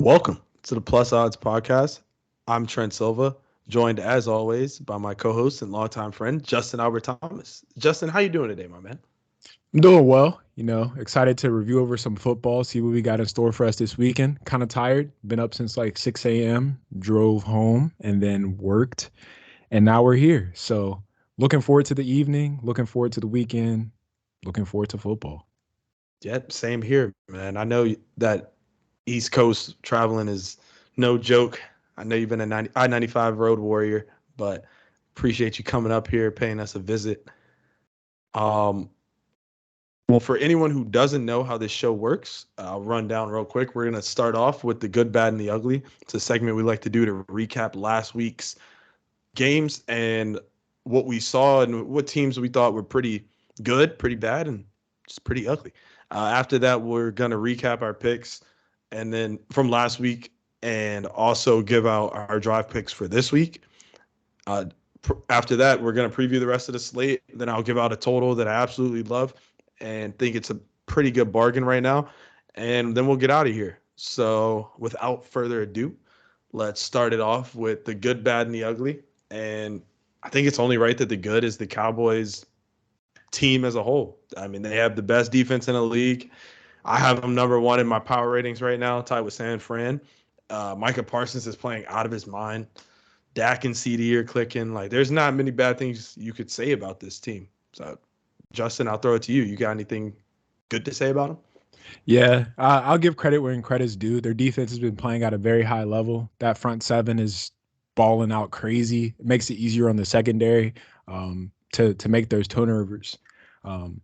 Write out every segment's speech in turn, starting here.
Welcome to the Plus Odds Podcast. I'm Trent Silva, joined as always by my co-host and longtime friend Justin Albert Thomas. Justin, how you doing today, my man? I'm doing well, excited to review over some football, see what we got in store for us this weekend. Kind of tired, been up since like 6 a.m., drove home and then worked, and now we're here. So looking forward to the evening, looking forward to the weekend, looking forward to football. Yep, same here, man. I know that East Coast traveling is no joke. I know you've been a I-95 road warrior, but appreciate you coming up here, paying us a visit. Um, well, for anyone who doesn't know how this show works, I'll run down real quick. We're going to start off with the good, bad, and the ugly. It's a segment we like to do to recap last week's games and what we saw and what teams we thought were pretty good, pretty bad, and just pretty ugly. After that, we're going to recap our picks and then from last week and also give out our drive picks for this week. After that, we're going to preview the rest of the slate. Then I'll give out a total that I absolutely love and think it's a pretty good bargain right now. And then we'll get out of here. So without further ado, let's start it off with the good, bad, and the ugly. And I think it's only right that the good is the Cowboys team as a whole. I mean, they have the best defense in the league. I have them number one in my power ratings right now, tied with San Fran. Micah Parsons is playing out of his mind. Dak and CD are clicking. Like, there's not many bad things you could say about this team. So, Justin, I'll throw it to you. You got anything good to say about them? Yeah, I'll give credit where credit's due. Their defense has been playing at a very high level. That front seven is balling out crazy. It makes it easier on the secondary to make those turnovers. Um,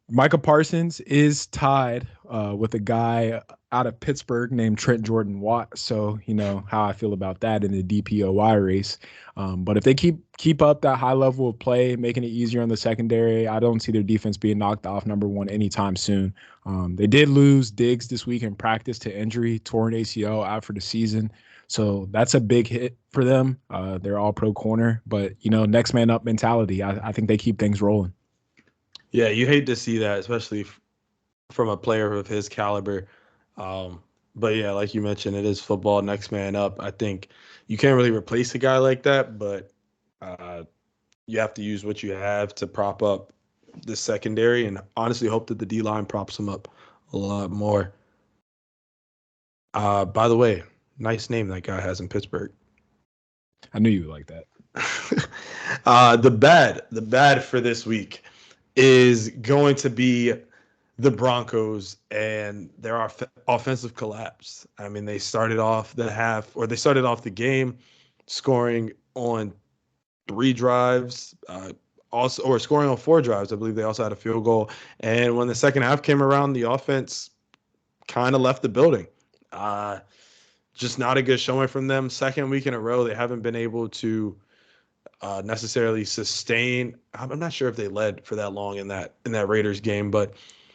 Micah Parsons is tied with a guy out of Pittsburgh named Trent Jordan Watt. So you know how I feel about that in the DPOY race. But if they keep up that high level of play, making it easier on the secondary, I don't see their defense being knocked off number one anytime soon. They did lose Diggs this week in practice to injury, torn ACL out for the season. So that's a big hit for them. They're all pro corner, but next man up mentality. I think they keep things rolling. Yeah, you hate to see that, especially from a player of his caliber. Um, but yeah, like you mentioned, it is football, next man up. I think you can't really replace a guy like that, but uh, you have to use what you have to prop up the secondary and honestly hope that the D line props him up a lot more. By the way, nice name that guy has in Pittsburgh. I knew you would like that. The bad for this week is going to be the Broncos and their offensive collapse. I mean, they started off the game scoring on 3 drives, also or scoring on 4 drives. I believe they also had a field goal. And when the second half came around, the offense kind of left the building. Uh, just not a good showing from them. Second week in a row, they haven't been able to necessarily sustain. I'm not sure if they led for that long in that Raiders game, but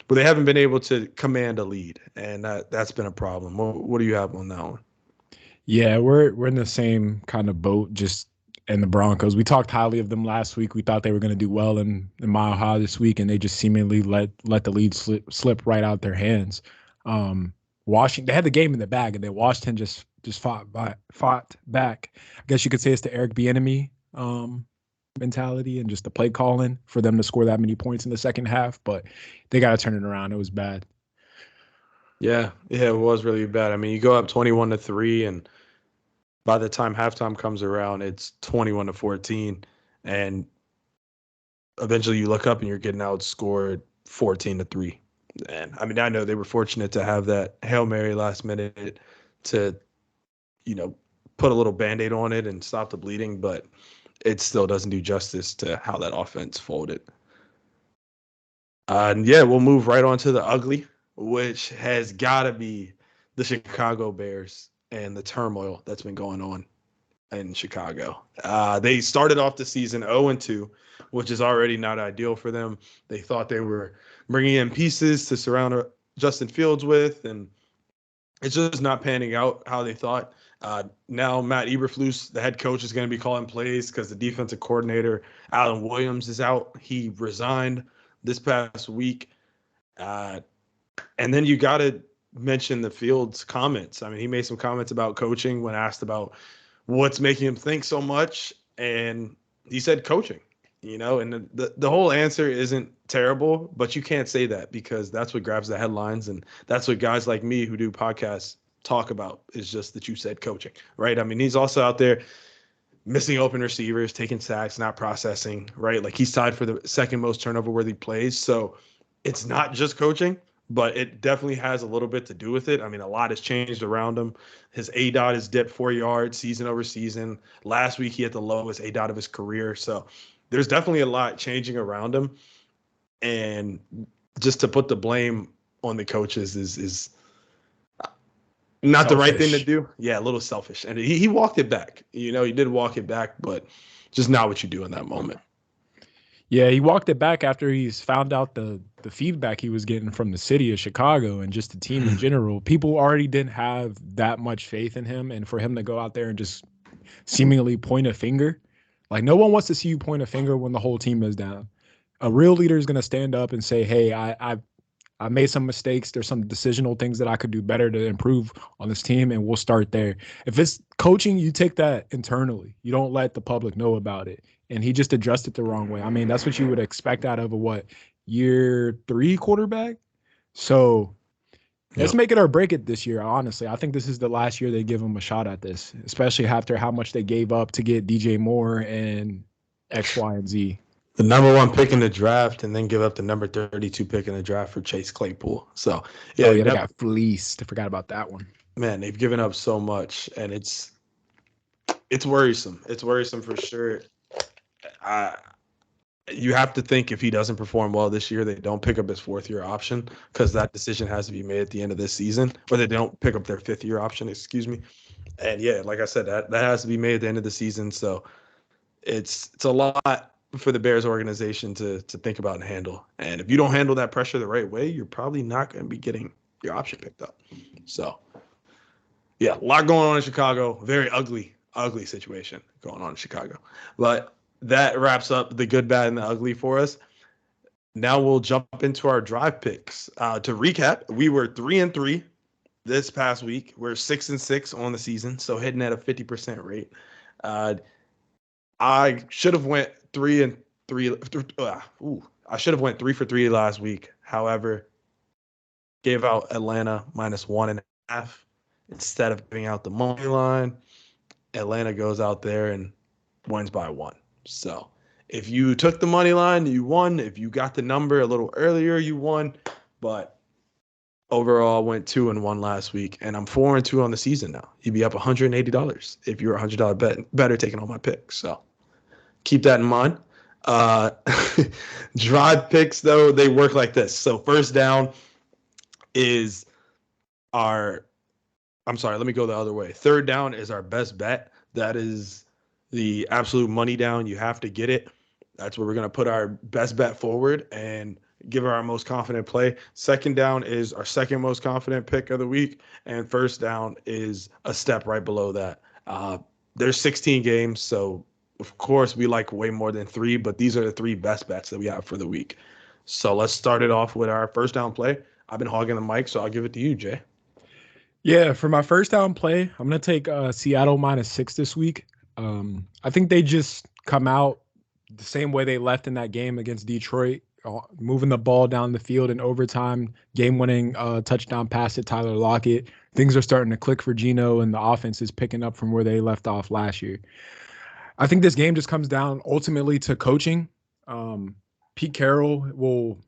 they haven't been able to command a lead, and that's been a problem. What do you have on that one? Yeah, we're in the same kind of boat, just in the Broncos. We talked highly of them last week. We thought they were going to do well in Mile High this week, and they just seemingly let the lead slip right out their hands. Washington, they had the game in the bag, and then Washington just fought back. I guess you could say it's the Eric Bieniemy mentality and just the play calling for them to score that many points in the second half. But they got to turn it around. It was bad. Yeah, it was really bad. I mean, you go up 21-3, and by the time halftime comes around, it's 21-14, and eventually you look up and you're getting outscored 14-3. And I mean, I know they were fortunate to have that Hail Mary last minute to, you know, put a little band-aid on it and stop the bleeding, but it still doesn't do justice to how that offense folded. And yeah, we'll move right on to the ugly, which has got to be the Chicago Bears and the turmoil that's been going on in Chicago. They started off the season 0-2, which is already not ideal for them. They thought they were bringing in pieces to surround Justin Fields with, and it's just not panning out how they thought. Now Matt Eberflus, the head coach, is going to be calling plays because the defensive coordinator, Alan Williams, is out. He resigned this past week. And then you got to mention the Fields comments. I mean, he made some comments about coaching when asked about what's making him think so much, and he said coaching. And the whole answer isn't terrible, but you can't say that because that's what grabs the headlines, and that's what guys like me who do podcasts talk about, is just that you said coaching, right? I mean, he's also out there missing open receivers, taking sacks, not processing, right? Like, he's tied for the second most turnover worthy plays. So it's not just coaching, but it definitely has a little bit to do with it. I mean, a lot has changed around him. His ADOT has dipped 4 yards season over season. Last week, he had the lowest ADOT of his career. So there's definitely a lot changing around him. And just to put the blame on the coaches is not the right thing to do. Yeah, a little selfish. And he walked it back. He did walk it back, but just not what you do in that moment. Yeah, he walked it back after he's found out the feedback he was getting from the city of Chicago and just the team in general. People already didn't have that much faith in him, and for him to go out there and just seemingly point a finger, like, no one wants to see you point a finger when the whole team is down. A real leader is going to stand up and say, hey, I made some mistakes. There's some decisional things that I could do better to improve on this team, and we'll start there. If it's coaching, you take that internally. You don't let the public know about it. And he just addressed it the wrong way. I mean, that's what you would expect out of a year 3 quarterback? So let's make it or break it this year, honestly. I think this is the last year they give him a shot at this, especially after how much they gave up to get DJ Moore and X, Y, and Z. The number 1 pick in the draft, and then give up the number 32 pick in the draft for Chase Claypool. So they got fleeced. I forgot about that one. Man, they've given up so much, and it's worrisome. It's worrisome for sure. You have to think if he doesn't perform well this year, they don't pick up his 4th-year option, because that decision has to be made at the end of this season, or they don't pick up their 5th-year option, excuse me. And yeah, like I said, that has to be made at the end of the season. So it's a lot for the Bears organization to think about and handle. And if you don't handle that pressure the right way, you're probably not going to be getting your option picked up. So yeah, a lot going on in Chicago. Very ugly situation going on in Chicago. But that wraps up the good, bad, and the ugly for us. Now we'll jump into our drive picks. To recap, we were 3-3 this past week. We're 6-6 on the season, so hitting at a 50% rate. I should have went 3-3. I should have went 3 for 3 last week. However, gave out Atlanta -1.5 instead of giving out the money line. Atlanta goes out there and wins by 1. So if you took the money line, you won. If you got the number a little earlier, you won. But overall, I went 2-1 last week, and I'm 4-2 on the season now. You'd be up $180 if you're $100 better taking all my picks. So keep that in mind. Drive picks, though, they work like this. So first down is let me go the other way. Third down is our best bet. That is the absolute money down. You have to get it. That's where we're going to put our best bet forward and give our most confident play. Second down is our second most confident pick of the week. And first down is a step right below that. There's 16 games, so of course we like way more than 3, but these are the 3 best bets that we have for the week. So let's start it off with our first down play. I've been hogging the mic, so I'll give it to you, Jay. Yeah, for my first down play, I'm going to take Seattle -6 this week. I think they just come out the same way they left in that game against Detroit, moving the ball down the field in overtime, game-winning touchdown pass to Tyler Lockett. Things are starting to click for Geno, and the offense is picking up from where they left off last year. I think this game just comes down ultimately to coaching. Pete Carroll will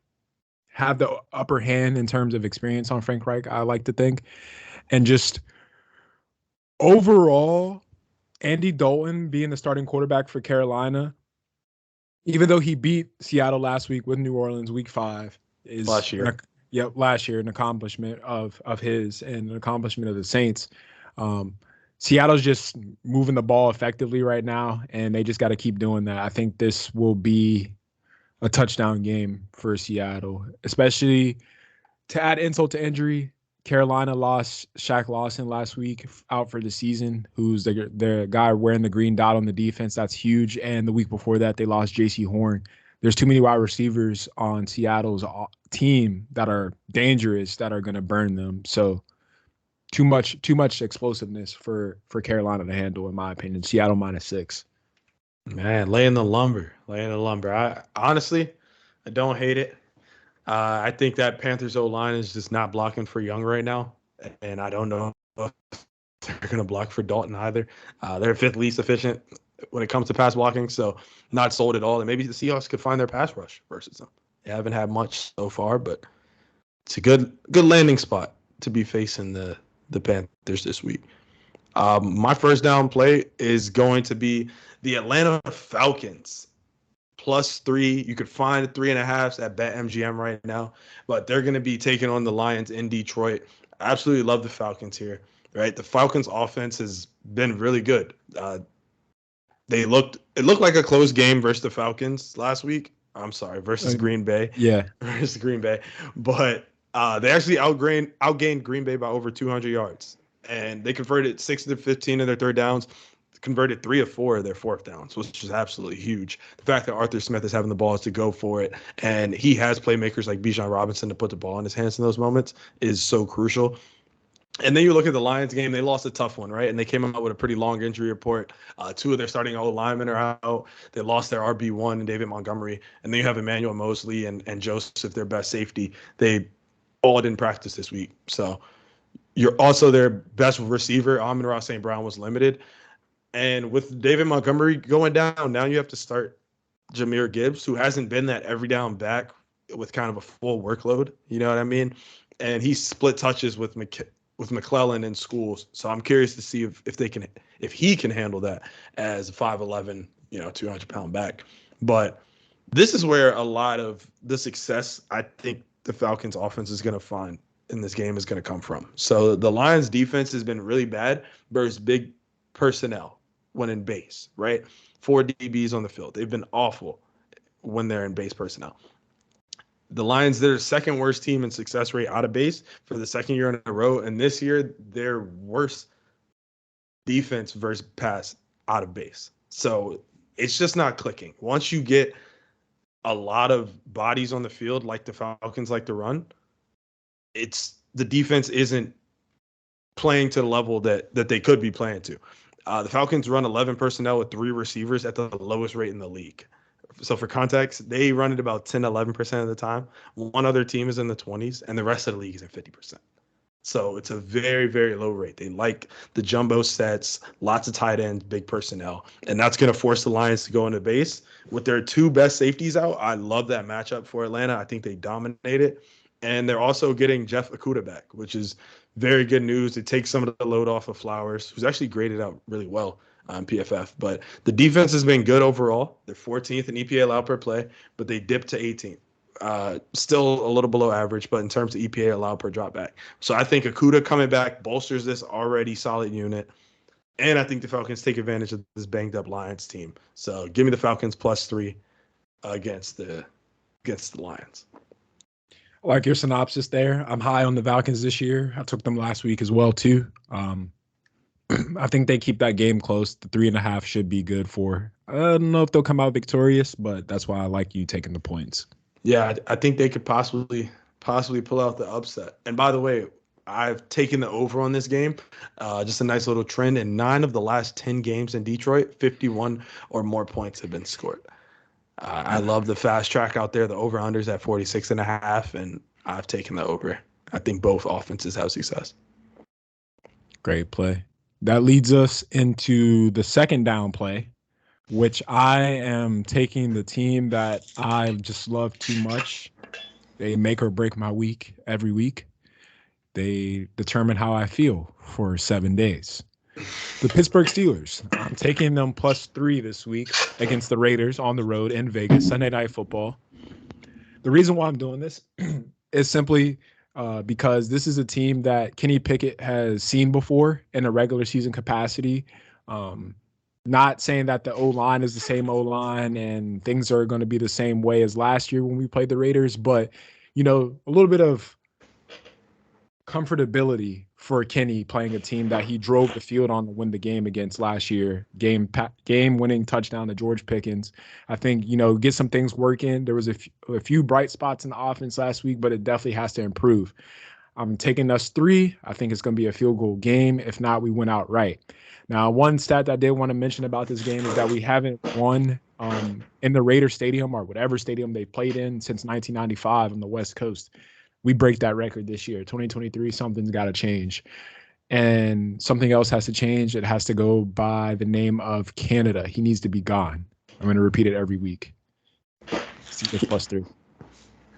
have the upper hand in terms of experience on Frank Reich, I like to think. And just overall, Andy Dalton being the starting quarterback for Carolina, even though he beat Seattle last week with New Orleans week 5, is last year. Last year, an accomplishment of his and an accomplishment of the Saints. Seattle's just moving the ball effectively right now, and they just got to keep doing that. I think this will be a touchdown game for Seattle, especially to add insult to injury. Carolina lost Shaq Lawson last week out for the season, who's the guy wearing the green dot on the defense. That's huge. And the week before that, they lost J.C. Horn, there's too many wide receivers on Seattle's team that are dangerous that are going to burn them. So too much explosiveness for Carolina to handle, in my opinion. Seattle -6. Man, laying the lumber, laying the lumber. I honestly, I don't hate it. I think that Panthers O line is just not blocking for Young right now, and I don't know if they're going to block for Dalton either. They're fifth least efficient when it comes to pass blocking, so not sold at all. And maybe the Seahawks could find their pass rush versus them. They haven't had much so far, but it's a good landing spot to be facing the Panthers this week. My first down play is going to be the Atlanta Falcons +3. You could find 3.5s at BetMGM right now, but they're going to be taking on the Lions in Detroit. I absolutely love the Falcons here, right? The Falcons offense has been really good. It looked like a close game versus the Falcons last week. I'm sorry, versus Green Bay. Yeah. Versus Green Bay. But they actually outgained Green Bay by over 200 yards. And they converted 6 of 15 of their third downs, converted 3 of 4 of their fourth downs, which is absolutely huge. The fact that Arthur Smith is having the balls to go for it, and he has playmakers like Bijan Robinson to put the ball in his hands in those moments is so crucial. And then you look at the Lions game, they lost a tough one, right? And they came out with a pretty long injury report. 2 of their starting O-linemen are out. They lost their RB1 and David Montgomery. And then you have Emmanuel Mosley and Joseph, their best safety. They all didn't practice this week. So you're also their best receiver. Amon-Ra St. Brown was limited. And with David Montgomery going down, now you have to start Jahmyr Gibbs, who hasn't been that every down back with kind of a full workload. You know what I mean? And he split touches with McClellan in schools. So I'm curious to see if he can handle that as a 5'11", 200-pound back. But this is where a lot of the success I think the Falcons offense is going to find in this game is going to come from. So the Lions defense has been really bad versus big personnel when in base, right? 4 DBs on the field. They've been awful when they're in base personnel. The Lions, they're the second worst team in success rate out of base for the second year in a row. And this year, they're worst defense versus pass out of base. So it's just not clicking. Once you get a lot of bodies on the field like the Falcons like to run, the defense isn't playing to the level that they could be playing to. The Falcons run 11 personnel with 3 receivers at the lowest rate in the league. So for context, they run it about 10, 11% of the time. One other team is in the 20s, and the rest of the league is at 50%. So it's a very, very low rate. They like the jumbo sets, lots of tight ends, big personnel, and that's going to force the Lions to go into base. With their 2 best safeties out, I love that matchup for Atlanta. I think they dominate it. And they're also getting Jeff Okudah back, which is very good news. It takes some of the load off of Flowers, who's actually graded out really well on PFF. But the defense has been good overall. They're 14th in EPA allowed per play, but they dipped to 18th. Still a little below average, but in terms of EPA allowed per dropback. So I think Okudah coming back bolsters this already solid unit. And I think the Falcons take advantage of this banged up Lions team. So give me the Falcons +3 against the Lions. I like your synopsis there. I'm high on the Falcons this year. I took them last week as well, too. I think they keep that game close. The 3.5 should be good for. I don't know if they'll come out victorious, but that's why I like you taking the points. Yeah, I think they could possibly pull out the upset. And by the way, I've taken the over on this game. Just a nice little trend. In 9 of the last 10 games in Detroit, 51 or more points have been scored. I love the fast track out there. The over-unders at 46.5, and I've taken the over. I think both offenses have success. Great play. That leads us into the second down play, which I am taking the team that I just love too much. They make or break my week every week. They determine how I feel for 7 days. The Pittsburgh Steelers. I'm taking them +3 this week against the Raiders on the road in Vegas, Sunday Night Football. The reason why I'm doing this is simply because this is a team that Kenny Pickett has seen before in a regular season capacity. Not saying that the O-line is the same O-line and things are going to be the same way as last year when we played the Raiders, but, a little bit of comfortability for Kenny playing a team that he drove the field on to win the game against last year. Game winning touchdown to George Pickens. I think, get some things working. There was a few bright spots in the offense last week, but it definitely has to improve. I'm taking us 3. I think it's going to be a field goal game. If not, we win outright. Now, one stat that I did want to mention about this game is that we haven't won in the Raider Stadium or whatever stadium they played in since 1995 on the West Coast. We break that record this year. 2023, something's got to change. And something else has to change. It has to go by the name of Canada. He needs to be gone. I'm going to repeat it every week. Steelers +3.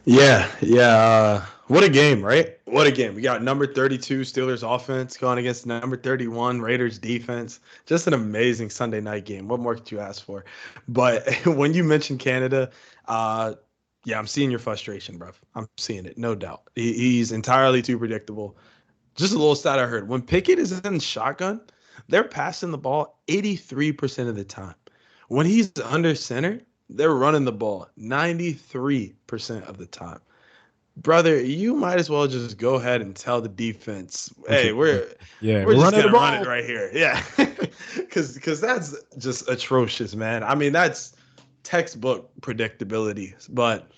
Yeah. What a game, right? What a game. We got number 32 Steelers offense going against number 31 Raiders defense. Just an amazing Sunday night game. What more could you ask for? But when you mentioned Canada, yeah, I'm seeing your frustration, bro. I'm seeing it, no doubt. He's entirely too predictable. Just a little stat I heard. When Pickett is in shotgun, they're passing the ball 83% of the time. When he's under center, they're running the ball 93% of the time. Brother, you might as well just go ahead and tell the defense, hey, we're just running the gonna run ball. it right here. Yeah. Cause that's just atrocious, man. I mean, that's textbook predictability. But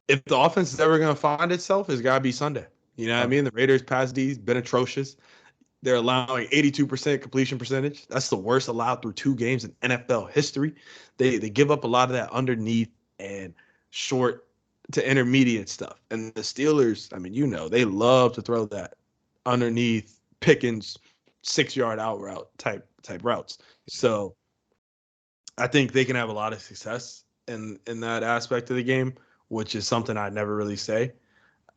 if the offense is ever gonna find itself, it's gotta be Sunday. You know what I mean? The Raiders pass D's been atrocious. They're allowing 82% completion percentage. That's the worst allowed through 2 games in NFL history. They give up a lot of that underneath and short to intermediate stuff. And the Steelers, I mean, they love to throw that underneath Pickens 6-yard out route type routes. So I think they can have a lot of success in that aspect of the game, which is something I never really say.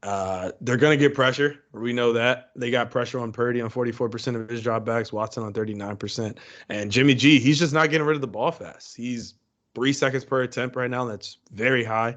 They're going to get pressure. We know that. They got pressure on Purdy on 44% of his dropbacks, Watson on 39%. And Jimmy G, he's just not getting rid of the ball fast. He's 3 seconds per attempt right now. That's very high,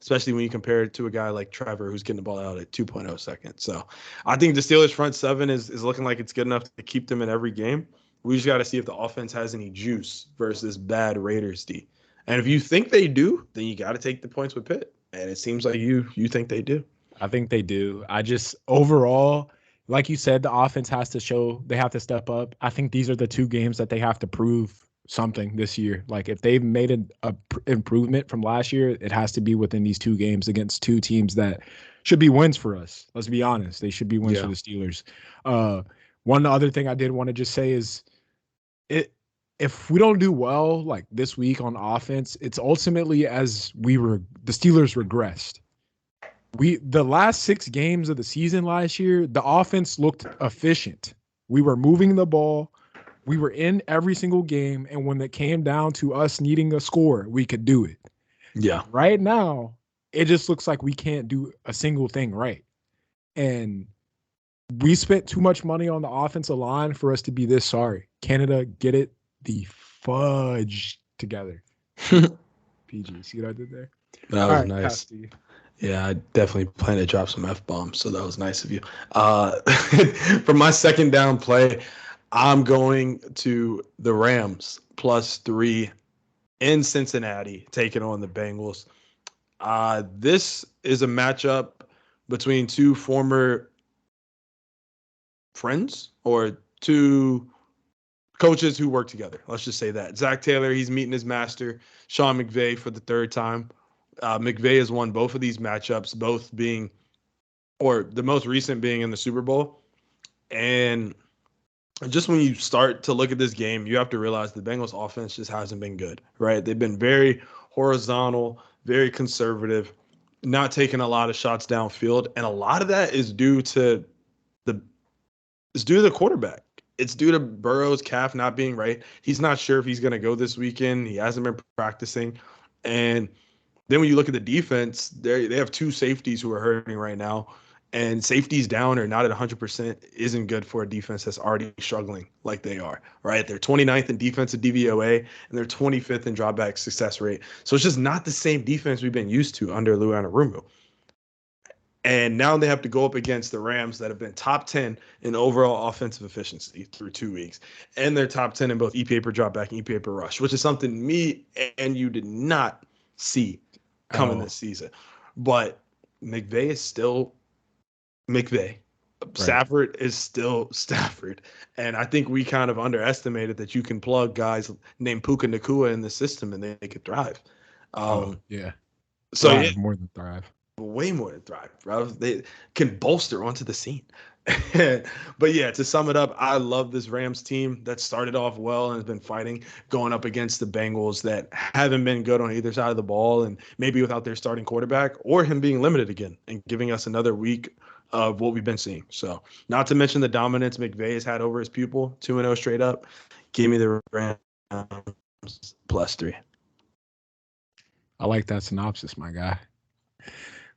especially when you compare it to a guy like Trevor who's getting the ball out at 2.0 seconds. So I think the Steelers front 7 is looking like it's good enough to keep them in every game. We just got to see if the offense has any juice versus bad Raiders D. And if you think they do, then you got to take the points with Pitt. And it seems like you think they do. I think they do. I just overall, like you said, the offense has to show they have to step up. I think these are the 2 games that they have to prove something this year. Like if they've made an improvement from last year, it has to be within these 2 games against 2 teams that should be wins for us. Let's be honest. They should be wins for the Steelers. One other thing I did want to just say is if we don't do well like this week on offense, it's ultimately as the Steelers regressed. The last 6 games of the season last year, the offense looked efficient. We were moving the ball. We were in every single game. And when it came down to us needing a score, we could do it. Yeah. Right now, it just looks like we can't do a single thing right. And we spent too much money on the offensive line for us to be this sorry. Canada, get it the fudge together. PG, see what I did there? That was nice. Yeah, I definitely plan to drop some F-bombs, so that was nice of you. For my second down play, I'm going to the Rams +3 in Cincinnati, taking on the Bengals. This is a matchup between 2 former friends or 2 coaches who work together. Let's just say that. Zach Taylor, he's meeting his master, Sean McVay, for the 3rd time. McVay has won both of these matchups, both being, or the most recent being in the Super Bowl. And just when you start to look at this game, you have to realize the Bengals offense just hasn't been good, right? They've been very horizontal, very conservative, not taking a lot of shots downfield. And a lot of that is due to the quarterback. It's due to Burrow's calf not being right. He's not sure if he's going to go this weekend. He hasn't been practicing. And then when you look at the defense, they have 2 safeties who are hurting right now. And safeties down or not at 100% isn't good for a defense that's already struggling like they are, right? They're 29th in defensive DVOA, and they're 25th in dropback success rate. So it's just not the same defense we've been used to under Lou Anarumo. And now they have to go up against the Rams that have been top 10 in overall offensive efficiency through 2 weeks. And they're top 10 in both EPA per dropback and EPA per rush, which is something me and you did not see coming this season. But McVay is still McVay. Right. Stafford is still Stafford. And I think we kind of underestimated that you can plug guys named Puka Nakua in the system and they could thrive. Oh, Um, yeah. so yeah, Thrive more than thrive. way more than thrive, bro. They can bolster onto the scene. But yeah, to sum it up, I love this Rams team that started off well and has been fighting, going up against the Bengals that haven't been good on either side of the ball, and maybe without their starting quarterback or him being limited again and giving us another week of what we've been seeing. So, not to mention the dominance McVay has had over his pupil, 2-0 straight up. Give me the Rams +3. I like that synopsis, my guy.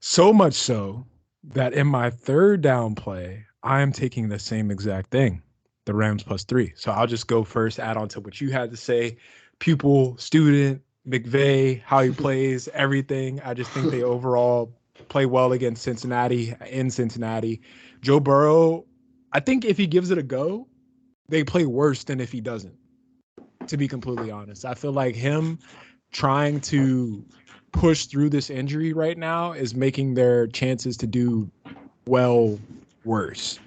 So much so that in my third down play, I am taking the same exact thing, the Rams +3. So I'll just go first, add on to what you had to say. Pupil, student, McVay, how he plays, everything. I just think they overall play well against Cincinnati, in Cincinnati. Joe Burrow, I think if he gives it a go, they play worse than if he doesn't, to be completely honest. I feel like him trying to push through this injury right now is making their chances to do well worse.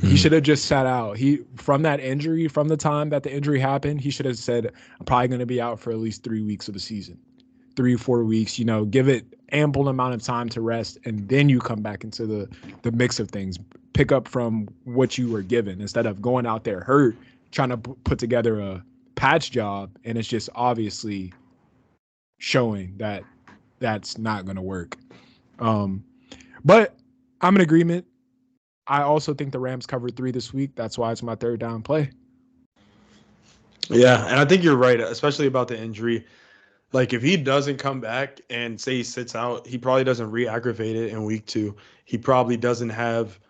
He should have just sat out. He from that injury, from the time that the injury happened, he should have said, "I'm probably going to be out for at least 3 weeks of the season, 3 or 4 weeks. Give it ample amount of time to rest, and then you come back into the mix of things. Pick up from what you were given instead of going out there hurt, trying to put together a patch job, and it's just obviously showing that that's not going to work. Um, but I'm in agreement. I also think the Rams covered 3 this week. That's why it's my third down play. Yeah, and I think you're right, especially about the injury. Like if he doesn't come back and say he sits out, he probably doesn't re-aggravate it in week 2. He probably doesn't have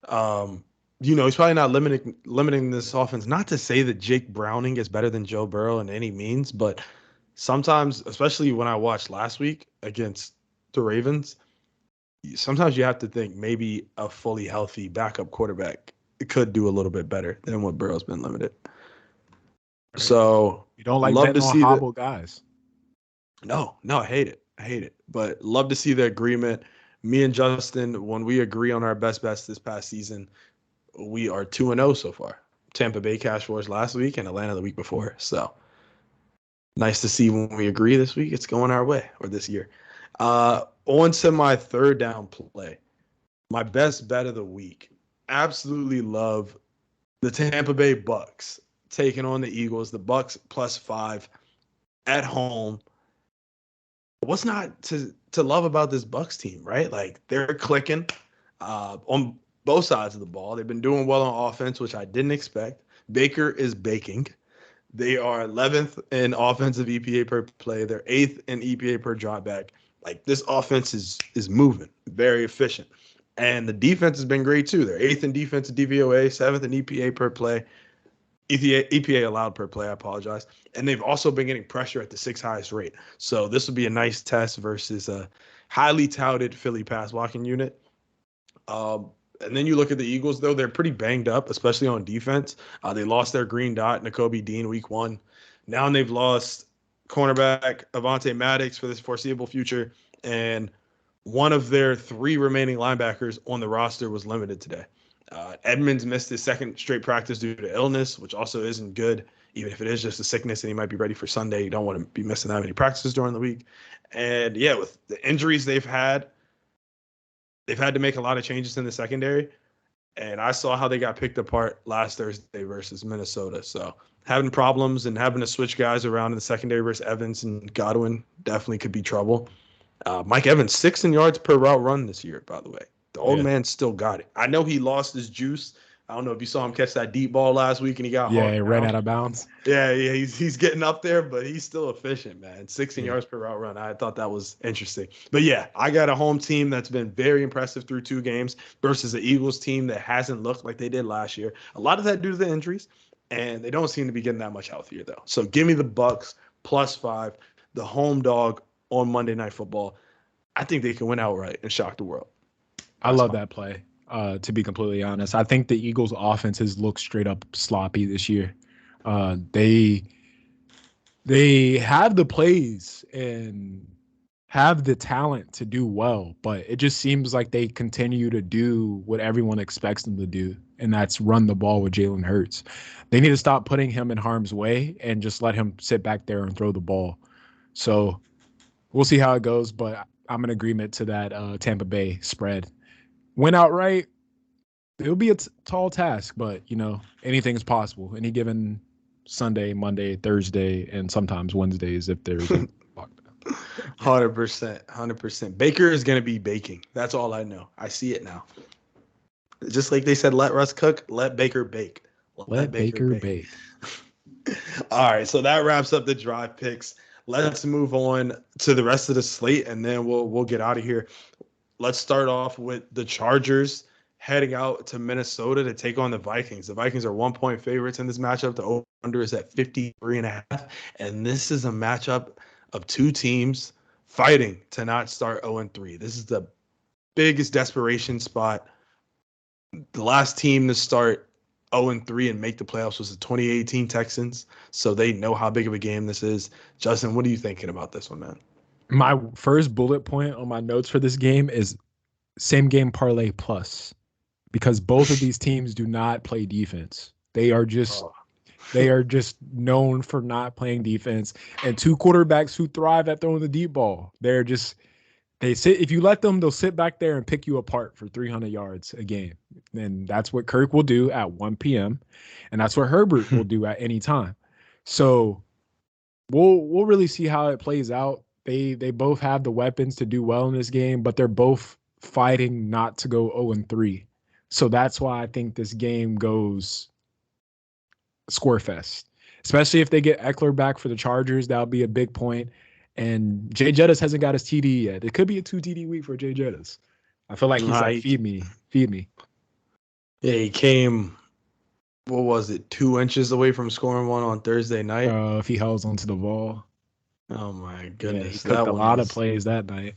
um he's probably not limiting this offense. Not to say that Jake Browning is better than Joe Burrow in any means, but sometimes, especially when I watched last week against the Ravens, sometimes you have to think maybe a fully healthy backup quarterback could do a little bit better than what Burrow's been limited. Right? So You don't like love betting to on see that. hobble guys. No, I hate it. I hate it. But love to see the agreement. Me and Justin, when we agree on our best bets this past season, we are 2-0 so far. Tampa Bay Cash Wars last week and Atlanta the week before. So nice to see when we agree this week, it's going our way, or this year. On to my third down play. My best bet of the week. Absolutely love the Tampa Bay Bucks taking on the Eagles. The Bucks +5 at home. What's not to love about this Bucks team, right? Like they're clicking on both sides of the ball. They've been doing well on offense, which I didn't expect. Baker is baking. They are 11th in offensive EPA per play. They're 8th in EPA per dropback. Like this offense is moving, very efficient. And the defense has been great too. They're 8th in defensive DVOA, 7th in EPA per play. EPA allowed per play, I apologize. And they've also been getting pressure at the 6th highest rate. So this would be a nice test versus a highly touted Philly pass blocking unit. And then you look at the Eagles, though, they're pretty banged up, especially on defense. They lost their green dot, Nakobe Dean, week 1. Now they've lost cornerback Avonte Maddox for this foreseeable future. And one of their 3 remaining linebackers on the roster was limited today. Edmonds missed his second straight practice due to illness, which also isn't good. Even if it is just a sickness and he might be ready for Sunday, you don't want to be missing that many practices during the week. And yeah, with the injuries they've had to make a lot of changes in the secondary. And I saw how they got picked apart last Thursday versus Minnesota. So having problems and having to switch guys around in the secondary versus Evans and Godwin definitely could be trouble. Mike Evans, 6 in yards per route run this year, by the way. The old Yeah. man still got it. I know he lost his juice. I don't know if you saw him catch that deep ball last week and he got Yeah, hawked it ran down. out of bounds. Yeah, he's getting up there, but he's still efficient, man. 16 Yeah. yards per route run. I thought that was interesting. But yeah, I got a home team that's been very impressive through 2 games versus the Eagles team that hasn't looked like they did last year. A lot of that due to the injuries, and they don't seem to be getting that much healthier though. So give me the Bucks +5, the home dog on Monday Night Football. I think they can win outright and shock the world. I That's love my that play. To be completely honest, I think the Eagles' offenses look straight up sloppy this year. They have the plays and have the talent to do well, but it just seems like they continue to do what everyone expects them to do, and that's run the ball with Jalen Hurts. They need to stop putting him in harm's way and just let him sit back there and throw the ball. So we'll see how it goes, but I'm in agreement to that Tampa Bay spread. Win outright, it'll be a tall task, but anything's possible. Any given Sunday, Monday, Thursday, and sometimes Wednesdays if there's a lockdown. 100%, 100%. Baker is going to be baking. That's all I know. I see it now. Just like they said, let Russ cook, let Baker bake. Let Baker bake. All right, so that wraps up the drive picks. Let's move on to the rest of the slate, and then we'll get out of here. Let's start off with the Chargers heading out to Minnesota to take on the Vikings. The Vikings are 1-point favorites in this matchup. The over-under is at 53.5, and this is a matchup of two teams fighting to not start 0-3. This is the biggest desperation spot. The last team to start 0-3 and make the playoffs was the 2018 Texans, so they know how big of a game this is. Justin, what are you thinking about this one, man? My first bullet point on my notes for this game is same game parlay plus, because both of these teams do not play defense. They are just known for not playing defense, and two quarterbacks who thrive at throwing the deep ball. They sit, if you let them, they'll sit back there and pick you apart for 300 yards a game. And that's what Kirk will do at 1 p.m. And that's what Herbert will do at any time. So we'll really see how it plays out. They both have the weapons to do well in this game, but they're both fighting not to go 0-3. So that's why I think this game goes score fest, especially if they get Eckler back for the Chargers. That'll be a big point. And Jay Jettis hasn't got his TD yet. It could be a 2 TD week for Jay Jettis. I feel like he's like, feed me. Yeah, he came, what was it, 2 inches away from scoring one on Thursday night? If he holds onto the ball. Oh, my goodness. Yeah, he cooked a lot of plays that night.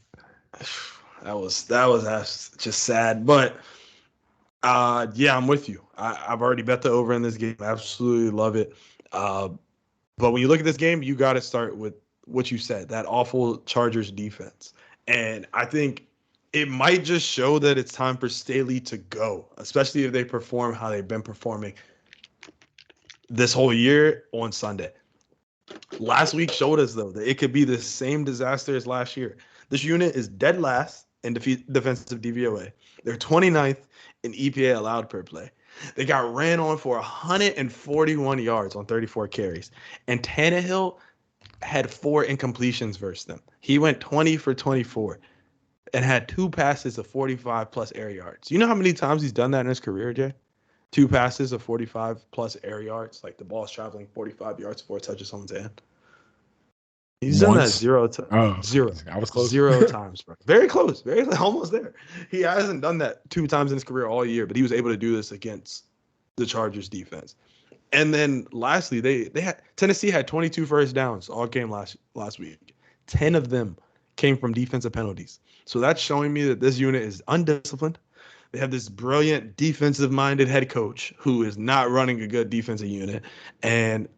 That was just sad. But, yeah, I'm with you. I've already bet the over in this game. Absolutely love it. But when you look at this game, you got to start with what you said, that awful Chargers defense. And I think it might just show that it's time for Staley to go, especially if they perform how they've been performing this whole year on Sunday. Last week showed us, though, that it could be the same disaster as last year. This unit is dead last in defensive DVOA. They're 29th in EPA allowed per play. They got ran on for 141 yards on 34 carries. And Tannehill had 4 incompletions versus them. He went 20 for 24 and had 2 passes of 45-plus air yards. You know how many times he's done that in his career, Jay? 2 passes of 45-plus air yards, like the ball's traveling 45 yards before it touches someone's hand. He's done that 0 times. Zero. I was close. 0 times, bro. Very close. Almost there. He hasn't done that 2 times in his career all year, but he was able to do this against the Chargers defense. And then lastly, Tennessee had 22 first downs all game last week. 10 of them came from defensive penalties. So that's showing me that this unit is undisciplined. They have this brilliant defensive-minded head coach who is not running a good defensive unit. And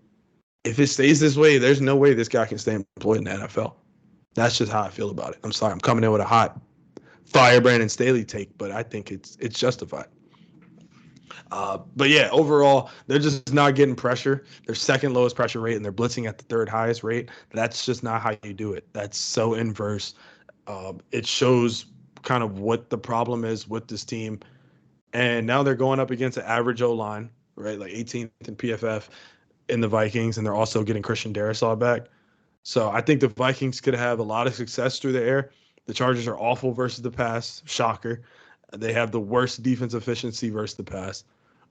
if it stays this way, there's no way this guy can stay employed in the NFL. That's just how I feel about it. I'm sorry. I'm coming in with a hot fire Brandon Staley take, but I think it's justified. But yeah, overall, they're just not getting pressure. Their second lowest pressure rate, and they're blitzing at the third highest rate. That's just not how you do it. That's so inverse. It shows kind of what the problem is with this team. And now they're going up against an average O-line, right? Like 18th in PFF in the Vikings, and they're also getting Christian Darrisaw back. So I think the Vikings could have a lot of success through the air. The Chargers are awful versus the pass. Shocker. They have the worst defense efficiency versus the pass.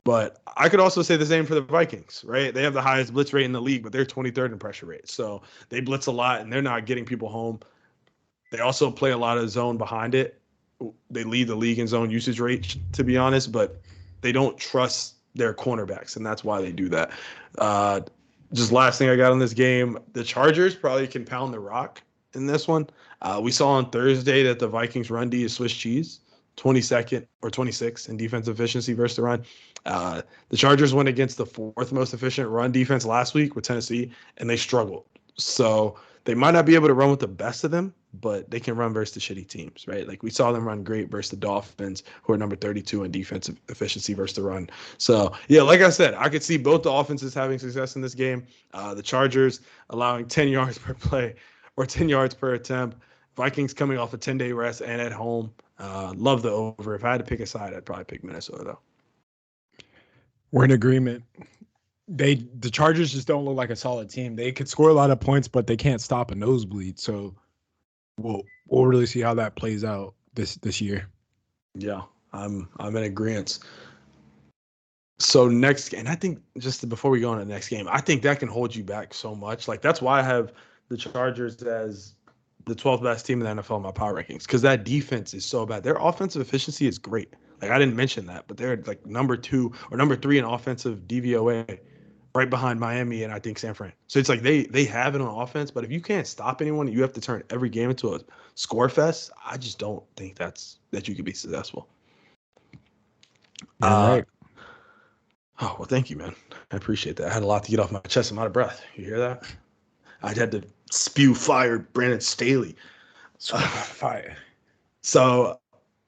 But I could also say the same for the Vikings, right? They have the highest blitz rate in the league, but they're 23rd in pressure rate. So they blitz a lot, and they're not getting people home. They also play a lot of zone behind it. They lead the league in zone usage rate, to be honest, but they don't trust their cornerbacks, and that's why they do that. Just last thing I got on this game, the Chargers probably can pound the rock in this one. We saw on Thursday that the Vikings run D is Swiss cheese. 22nd or 26th in defensive efficiency versus the run. The Chargers went against the 4th most efficient run defense last week with Tennessee, and they struggled. So they might not be able to run with the best of them, but they can run versus the shitty teams, right? Like we saw them run great versus the Dolphins, who are number 32 in defensive efficiency versus the run. So yeah, like I said, I could see both the offenses having success in this game. The Chargers allowing 10 yards per play or 10 yards per attempt. Vikings coming off a 10-day rest and at home. Love the over. If I had to pick a side, I'd probably pick Minnesota though. We're in agreement. The Chargers just don't look like a solid team. They could score a lot of points, but they can't stop a nosebleed. So we'll really see how that plays out this year. Yeah, I'm in agreement. So next, and I think just before we go on to the next game, I think that can hold you back so much. Like that's why I have the Chargers as the 12th best team in the NFL in my power rankings, because that defense is so bad. Their offensive efficiency is great. Like I didn't mention that, but they're like number 2 or number 3 in offensive DVOA, right behind Miami and I think San Fran. So it's like they have it on offense, but if you can't stop anyone, you have to turn every game into a score fest. I just don't think that you could be successful. You're right. Oh, well, thank you, man. I appreciate that. I had a lot to get off my chest. I'm out of breath. You hear that? I had to spew fire Brandon Staley. Fire. So,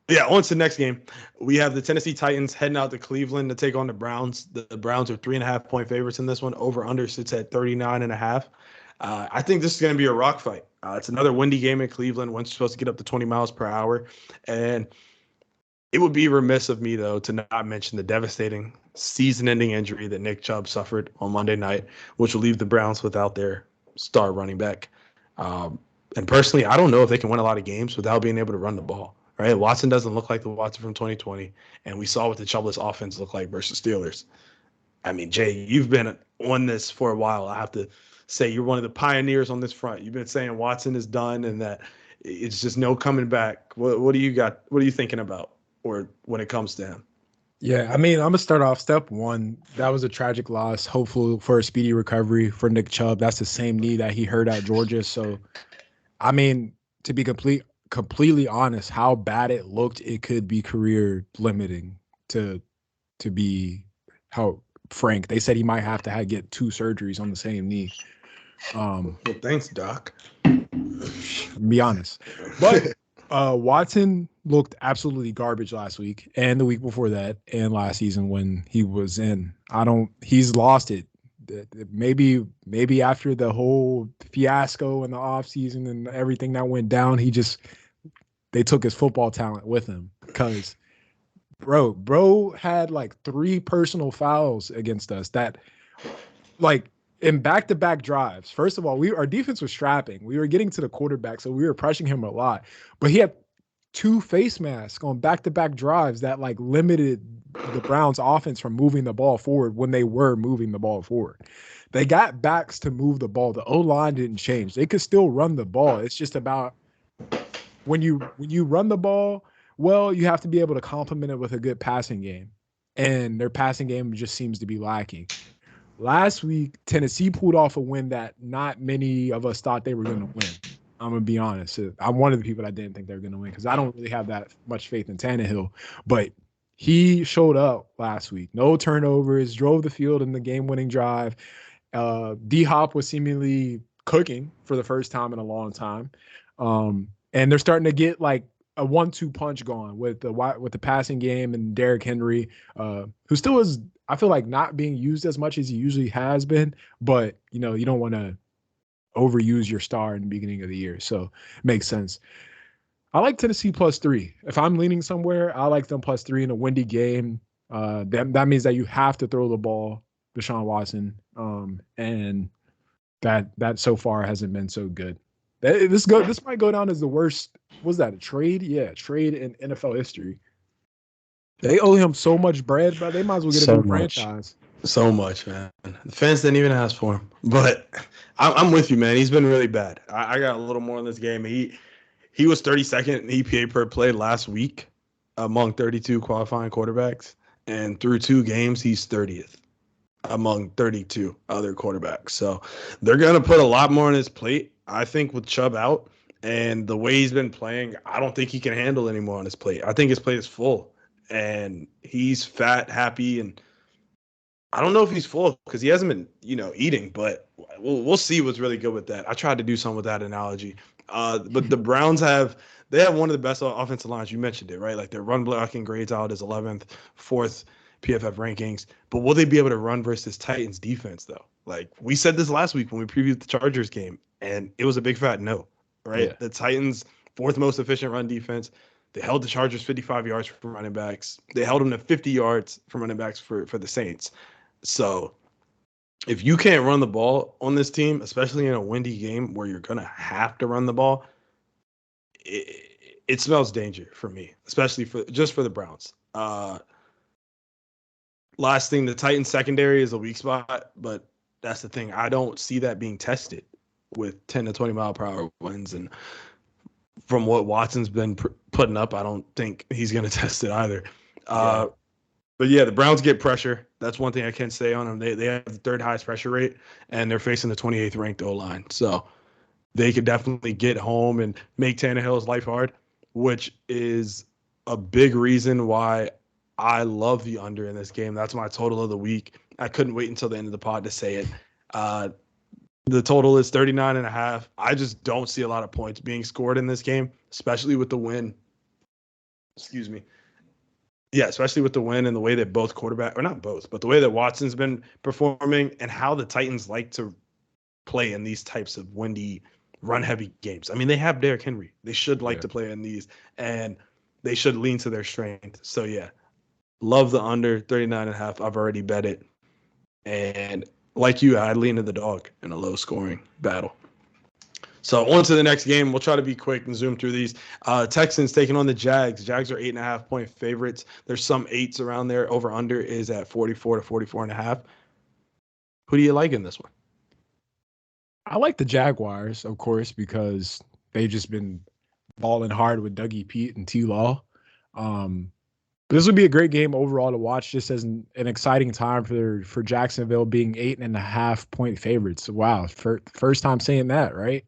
yeah, on to the next game. We have the Tennessee Titans heading out to Cleveland to take on the Browns. The Browns are 3.5-point favorites in this one. Over-under sits at 39.5. I think this is going to be a rock fight. It's another windy game in Cleveland. Wind's supposed to get up to 20 miles per hour. And it would be remiss of me, though, to not mention the devastating season-ending injury that Nick Chubb suffered on Monday night, which will leave the Browns without their star running back. And personally, I don't know if they can win a lot of games without being able to run the ball. Right? Watson doesn't look like the Watson from 2020, and we saw what the Chubbless offense looked like versus Steelers. I mean, Jay, you've been on this for a while. I have to say you're one of the pioneers on this front. You've been saying Watson is done and that it's just no coming back. What do you got? What are you thinking about, or when it comes to him? Yeah, I mean, I'm gonna start off step one. That was a tragic loss. Hopeful for a speedy recovery for Nick Chubb. That's the same knee that he hurt at Georgia. So, I mean, to be completely honest, how bad it looked, it could be career limiting. To be how frank, they said he might have to get 2 surgeries on the same knee. Well, thanks, Doc. Be honest, but Watson looked absolutely garbage last week and the week before that and last season when he was in. He's lost it. Maybe after the whole fiasco in the offseason and everything that went down, they took his football talent with him because bro had like 3 personal fouls against us that like in back-to-back drives. First of all, our defense was strapping. We were getting to the quarterback, so we were pressuring him a lot. But he had 2 face masks on back-to-back drives that like limited the Browns offense from moving the ball forward when they were moving the ball forward. They got backs to move the ball. The O-line didn't change. They could still run the ball. It's just about when you run the ball, well, you have to be able to complement it with a good passing game. And their passing game just seems to be lacking. Last week, Tennessee pulled off a win that not many of us thought they were going to win. I'm going to be honest. I'm one of the people that didn't think they were going to win because I don't really have that much faith in Tannehill. But he showed up last week. No turnovers, drove the field in the game-winning drive. D-Hop was seemingly cooking for the first time in a long time. And they're starting to get like a 1-2 punch going with the passing game and Derrick Henry, who still is, I feel like, not being used as much as he usually has been. But, you don't want to overuse your star in the beginning of the year. So it makes sense. I like Tennessee +3. If I'm leaning somewhere, I like them +3 in a windy game. That means that you have to throw the ball, Deshaun Watson. And that so far hasn't been so good. This might go down as the worst. Was that a trade? Yeah, trade in NFL history. They owe him so much bread, but they might as well get a new franchise. So much, man. The fans didn't even ask for him. But I'm with you, man. He's been really bad. I got a little more in this game. He was 32nd in EPA per play last week among 32 qualifying quarterbacks. And through 2 games, he's 30th among 32 other quarterbacks. So they're going to put a lot more on his plate, I think, with Chubb out. And the way he's been playing, I don't think he can handle any more on his plate. I think his plate is full. And he's fat, happy, and I don't know if he's full because he hasn't been, eating, but we'll see what's really good with that. I tried to do something with that analogy. But the Browns they have one of the best offensive lines. You mentioned it, right? Like their run blocking grades out as 11th, fourth PFF rankings. But will they be able to run versus Titans defense though? Like we said this last week when we previewed the Chargers game, and it was a big fat no, Yeah. right? The Titans fourth most efficient run defense. They held the Chargers 55 yards from running backs. They held them to 50 yards from running backs for the Saints. So if you can't run the ball on this team, especially in a windy game where you're gonna have to run the ball, it smells danger for me, especially for the Browns. Last thing, the Titans secondary is a weak spot, but that's the thing. I don't see that being tested with 10 to 20 mile per hour winds, and from what Watson's been putting up, I don't think he's gonna test it either. Yeah. But yeah, the Browns get pressure. That's one thing I can say on them. They have the third highest pressure rate, and they're facing the 28th ranked O line. So they could definitely get home and make Tannehill's life hard, which is a big reason why I love the under in this game. That's my total of the week. I couldn't wait until the end of the pod to say it. Uh, the total is 39.5. I just don't see a lot of points being scored in this game, especially with the win. Excuse me. Yeah, especially with the win and the way that both quarterback, or not both, but the way that Watson's been performing and how the Titans like to play in these types of windy, run heavy games. I mean, they have Derrick Henry. They should like Yeah. to play in these, and they should lean to their strength. So yeah, love the under 39.5. I've already bet it. And like you, I lean to the dog in a low scoring battle. So on to the next game. We'll try to be quick and zoom through these. Texans taking on the Jags. Jags are 8.5 point favorites. There's some eights around there. Over under is at 44 to 44.5. Who do you like in this one? I like the Jaguars, of course, because they've just been balling hard with Dougie Pete and T Law. Um, this would be a great game overall to watch, just as an exciting time for Jacksonville being 8.5 point favorites. Wow, first time saying that, right?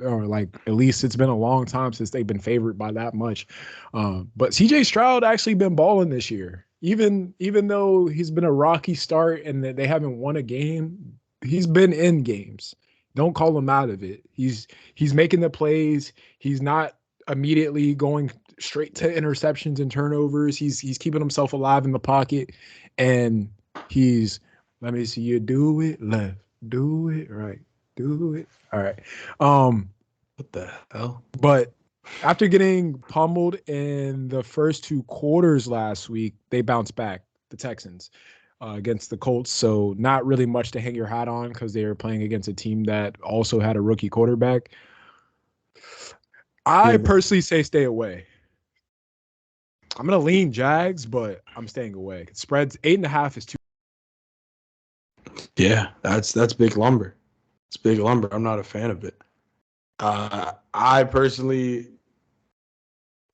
Or like at least it's been a long time since they've been favored by that much. But CJ Stroud actually been balling this year. Even though he's been a rocky start and that they haven't won a game, he's been in games. Don't call him out of it. He's making the plays. He's not immediately going straight to interceptions and turnovers. He's keeping himself alive in the pocket, and he's let me see you do it left, do it right, do it. All right. What the hell? But after getting pummeled in the first two quarters last week, they bounced back, the Texans, against the Colts. So not really much to hang your hat on because they were playing against a team that also had a rookie quarterback. I Yeah, personally say stay away. I'm gonna lean Jags, but I'm staying away. Spreads 8.5 is too. yeah, that's big lumber. It's big lumber. I'm not a fan of it. I personally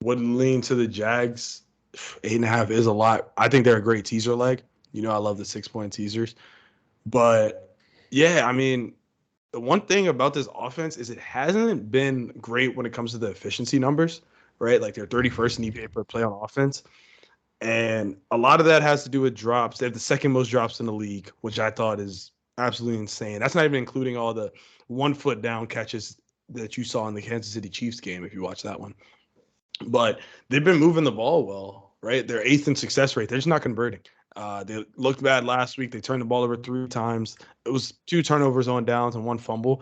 would lean to the Jags. 8.5 is a lot. I think they're a great teaser leg. I love the 6 point teasers. But yeah, I mean, the one thing about this offense is it hasn't been great when it comes to the efficiency numbers, right? Like they're 31st in EPA per play on offense. And a lot of that has to do with drops. They have the second most drops in the league, which I thought is absolutely insane. That's not even including all the 1 foot down catches that you saw in the Kansas City Chiefs game, if you watch that one. But they've been moving the ball well, right? They're eighth in success rate. They're just not converting. They looked bad last week. They turned the ball over 3 times. It was 2 turnovers on downs and 1 fumble,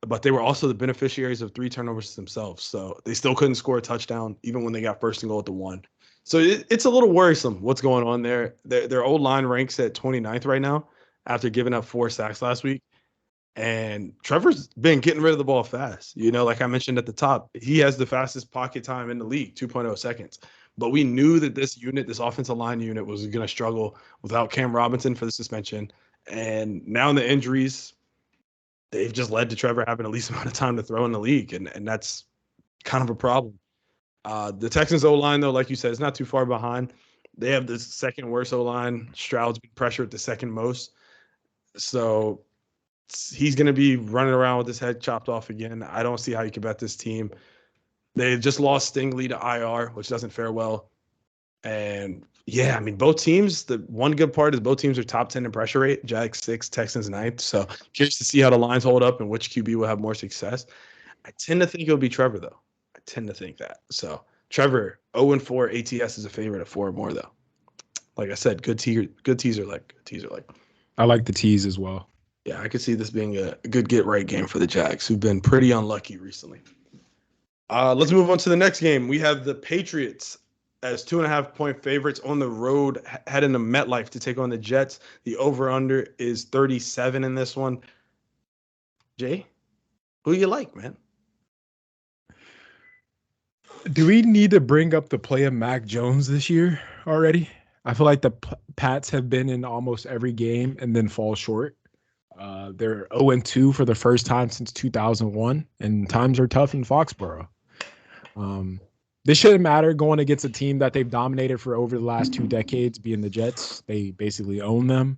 but they were also the beneficiaries of 3 turnovers themselves. So they still couldn't score a touchdown, even when they got first and goal at the 1. So it's a little worrisome what's going on there. Their old line ranks at 29th right now after giving up 4 sacks last week. And Trevor's been getting rid of the ball fast. Like I mentioned at the top, he has the fastest pocket time in the league, 2.0 seconds. But we knew that this offensive line unit, was going to struggle without Cam Robinson for the suspension. And now in the injuries, they've just led to Trevor having the least amount of time to throw in the league. And that's kind of a problem. The Texans O-line, though, like you said, is not too far behind. They have the second worst O-line. Stroud's been pressured the second most. So he's going to be running around with his head chopped off again. I don't see how you can bet this team. They just lost Stingley to IR, which doesn't fare well. And yeah, I mean, both teams, the one good part is both teams are top 10 in pressure rate. Jags 6th, Texans 9th. So curious to see how the lines hold up and which QB will have more success. I tend to think it'll be Trevor, though. I tend to think that. So Trevor, 0-4, ATS is a favorite at 4 or more, though. Like I said, good teaser leg. Teaser leg. I like the tease as well. Yeah, I could see this being a good get right game for the Jags, who've been pretty unlucky recently. Let's move on to the next game. We have the Patriots as 2.5-point favorites on the road, heading to MetLife to take on the Jets. The over/under is 37 in this one. Jay, who you like, man? Do we need to bring up the play of Mac Jones this year already? I feel like the Pats have been in almost every game and then fall short. They're 0-2 for the first time since 2001, and times are tough in Foxborough. This shouldn't matter going against a team that they've dominated for over the last 2 decades, being the Jets. They basically own them.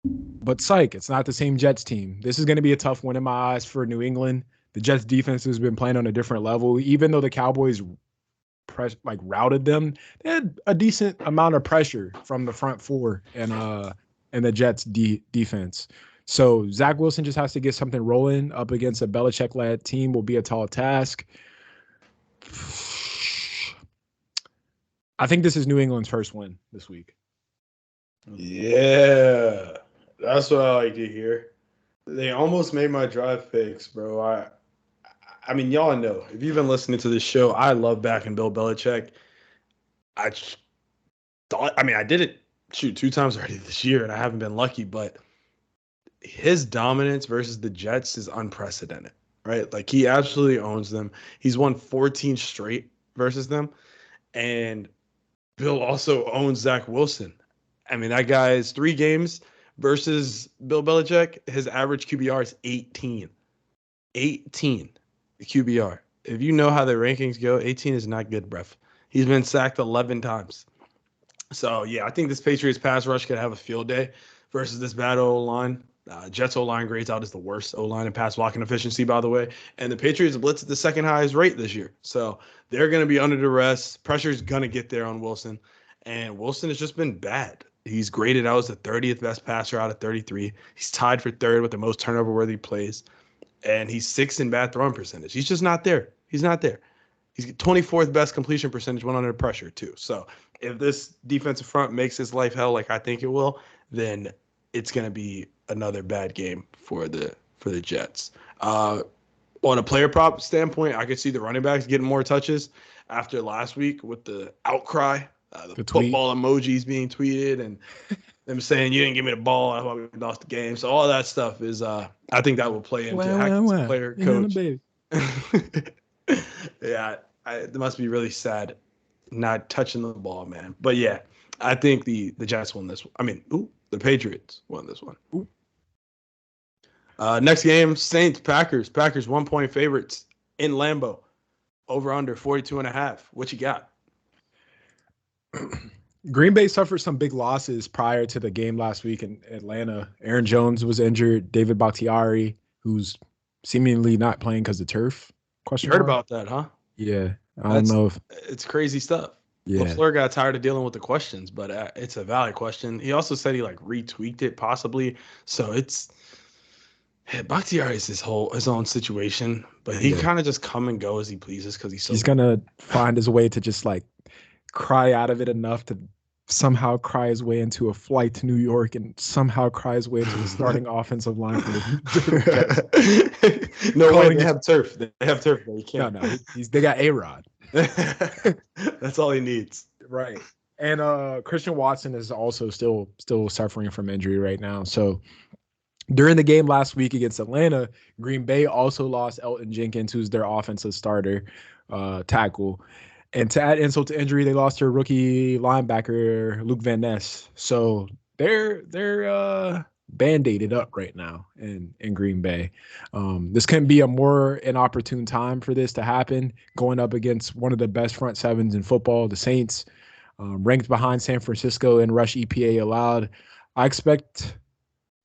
But psych, it's not the same Jets team. This is going to be a tough one in my eyes for New England. The Jets defense has been playing on a different level. Even though the Cowboys routed them, they had a decent amount of pressure from the front four and the Jets defense. So Zach Wilson just has to get something rolling up against a Belichick-led team will be a tall task. I think this is New England's first win this week. Yeah, that's what I like to hear. They almost made my drive picks, bro. I mean, y'all know, if you've been listening to this show, I love backing Bill Belichick. I did it, 2 times already this year, and I haven't been lucky, but his dominance versus the Jets is unprecedented, right? Like, he absolutely owns them. He's won 14 straight versus them, and Bill also owns Zach Wilson. I mean, that guy's 3 games versus Bill Belichick, his average QBR is 18. 18 QBR. If you know how the rankings go, 18 is not good, bruv. He's been sacked 11 times. So, yeah, I think this Patriots pass rush could have a field day versus this bad O-line. Jets O-line grades out as the worst O-line in pass blocking efficiency, by the way. And the Patriots blitz at the second highest rate this year. So they're going to be under duress. Pressure's going to get there on Wilson. And Wilson has just been bad. He's graded out as the 30th best passer out of 33. He's tied for 3rd with the most turnover-worthy plays. And he's 6th in bad throwing percentage. He's just not there. He's not there. He's 24th best completion percentage when under pressure, too. So if this defensive front makes his life hell like I think it will, then it's going to be another bad game for the Jets. On a player prop standpoint, I could see the running backs getting more touches after last week with the outcry, the football emojis being tweeted, and them saying you didn't give me the ball, that's why we lost the game. So all that stuff is, I think that will play into Hackett's player coach. Yeah, it must be really sad not touching the ball, man. But yeah, I think the Jets won this one. I mean, the Patriots won this one. Next game, Saints, Packers. Packers 1-point favorites in Lambeau. Over under 42.5. What you got? Green Bay suffered some big losses prior to the game last week in Atlanta. Aaron Jones was injured. David Bakhtiari, who's seemingly not playing because of turf. You heard about that, huh? Yeah. I don't know if it's crazy stuff. Yeah. LaFleur got tired of dealing with the questions, but it's a valid question. He also said he retweaked it possibly. So Bakhtiari is his own situation, but he kind of just come and go as he pleases because he's gonna find his way to just cry out of it enough to somehow cry his way into a flight to New York and somehow cry his way to the starting offensive line for the Jets. No way, they have turf. They have turf, but you can't. No, they got A-Rod. That's all he needs. Right. And Christian Watson is also still suffering from injury right now. So during the game last week against Atlanta, Green Bay also lost Elton Jenkins, who's their offensive starter tackle. And to add insult to injury, they lost their rookie linebacker, Luke Van Ness. So they're band-aided up right now in Green Bay. This can be a more inopportune time for this to happen, going up against one of the best front sevens in football, the Saints, ranked behind San Francisco in rush EPA allowed. I expect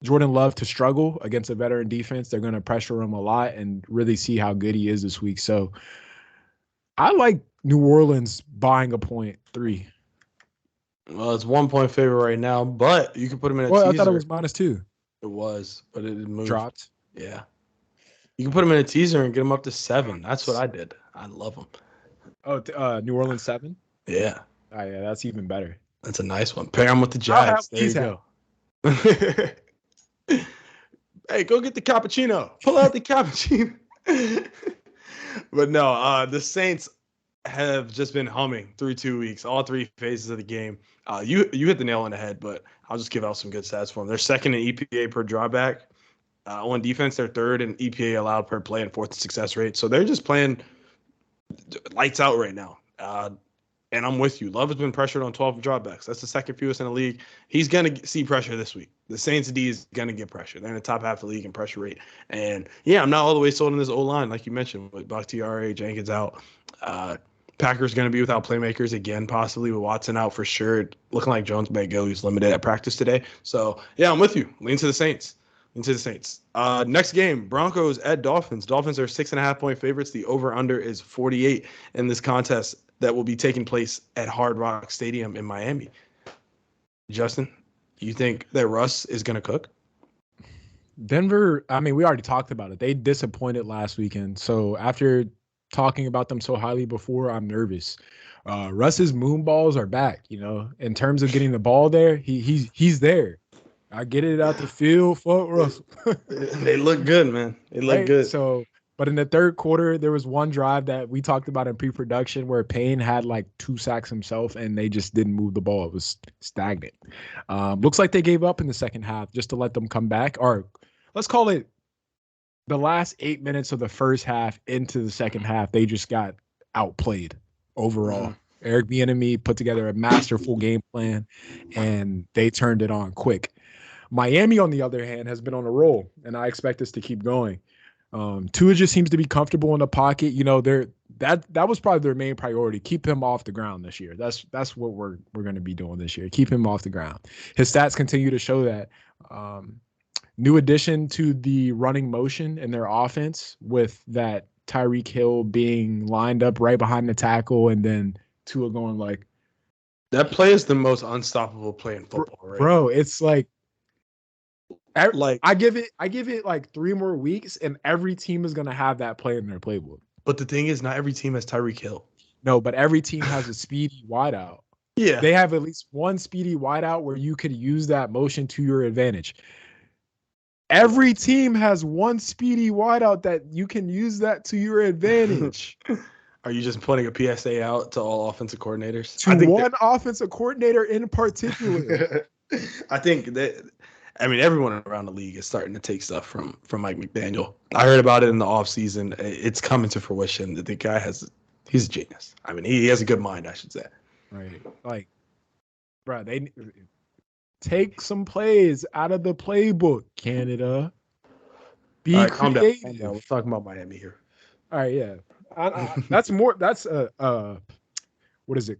Jordan Love to struggle against a veteran defense. They're going to pressure him a lot and really see how good he is this week. So I like New Orleans buying a 0.3. Well, it's 1 point favorite right now, but you can put them in a Well, I thought it teaser. was -2. It was, but it moved. Dropped. Yeah. You can put them in a teaser and get them up to 7. That's what I did. I love them. Oh, New Orleans 7. Yeah. Oh yeah, that's even better. That's a nice one. Pair them with the I'll have Jags. There you these have. go. Hey, go get the cappuccino. Pull out the cappuccino. But no, the Saints have just been humming through 2 weeks, all three phases of the game. You hit the nail on the head, but I'll just give out some good stats for them. They're second in EPA per drawback. On defense, they're third in EPA allowed per play and fourth in success rate. So they're just playing lights out right now. And I'm with you. Love has been pressured on 12 dropbacks. That's the second fewest in the league. He's going to see pressure this week. The Saints D is going to get pressure. They're in the top half of the league in pressure rate. And yeah, I'm not all the way sold on this O-line, like you mentioned, with Bakhtiari, Jenkins out. Packers going to be without playmakers again, possibly with Watson out for sure. Looking like Jones may go. He's limited at practice today. So yeah, I'm with you. Lean to the Saints. Next game, Broncos at Dolphins. Dolphins are 6.5-point favorites. The over-under is 48 in this contest that will be taking place at Hard Rock Stadium in Miami. Justin, you think that Russ is going to cook? Denver, I mean, we already talked about it. They disappointed last weekend. So after talking about them so highly before, I'm nervous. Russ's moon balls are back, in terms of getting the ball there. He's there. I get it out the field, fuck Russell. They look good, man. They look right? good. So, but in the third quarter, there was one drive that we talked about in pre-production where Payne had like 2 sacks himself, and they just didn't move the ball. It was stagnant. Looks like they gave up in the second half just to let them come back, or let's call it the last 8 minutes of the first half into the second half. They just got outplayed overall. Eric Bieniemy put together a masterful game plan, and they turned it on quick. Miami, on the other hand, has been on a roll, and I expect this to keep going. Tua just seems to be comfortable in the pocket. That was probably their main priority. Keep him off the ground this year. That's what we're going to be doing this year. Keep him off the ground. His stats continue to show that. New addition to the running motion in their offense with that Tyreek Hill being lined up right behind the tackle and then Tua going like. That play is the most unstoppable play in football, right? Bro, it's like I give it like 3 more weeks and every team is going to have that play in their playbook. But the thing is, not every team has Tyreek Hill. No, but every team has a speedy wideout. Yeah. They have at least one speedy wideout where you could use that motion to your advantage. Every team has one speedy wideout that you can use that to your advantage. Are you just putting a PSA out to all offensive coordinators? To one offensive coordinator in particular. I think that, everyone around the league is starting to take stuff from Mike McDaniel. I heard about it in the offseason. It's coming to fruition. The guy he's a genius. He has a good mind, I should say. Right. Like, bro, they take some plays out of the playbook, Canada. Be creative. Calm down. We're talking about Miami here. All right, yeah. That's what is it?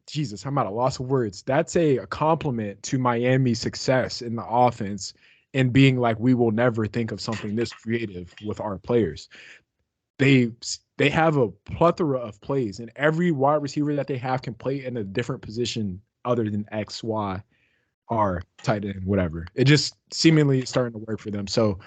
Jesus, I'm at a loss of words. That's a compliment to Miami's success in the offense and being like, we will never think of something this creative with our players. They have a plethora of plays, and every wide receiver that they have can play in a different position other than X, Y, R, tight end, whatever. It just seemingly is starting to work for them. So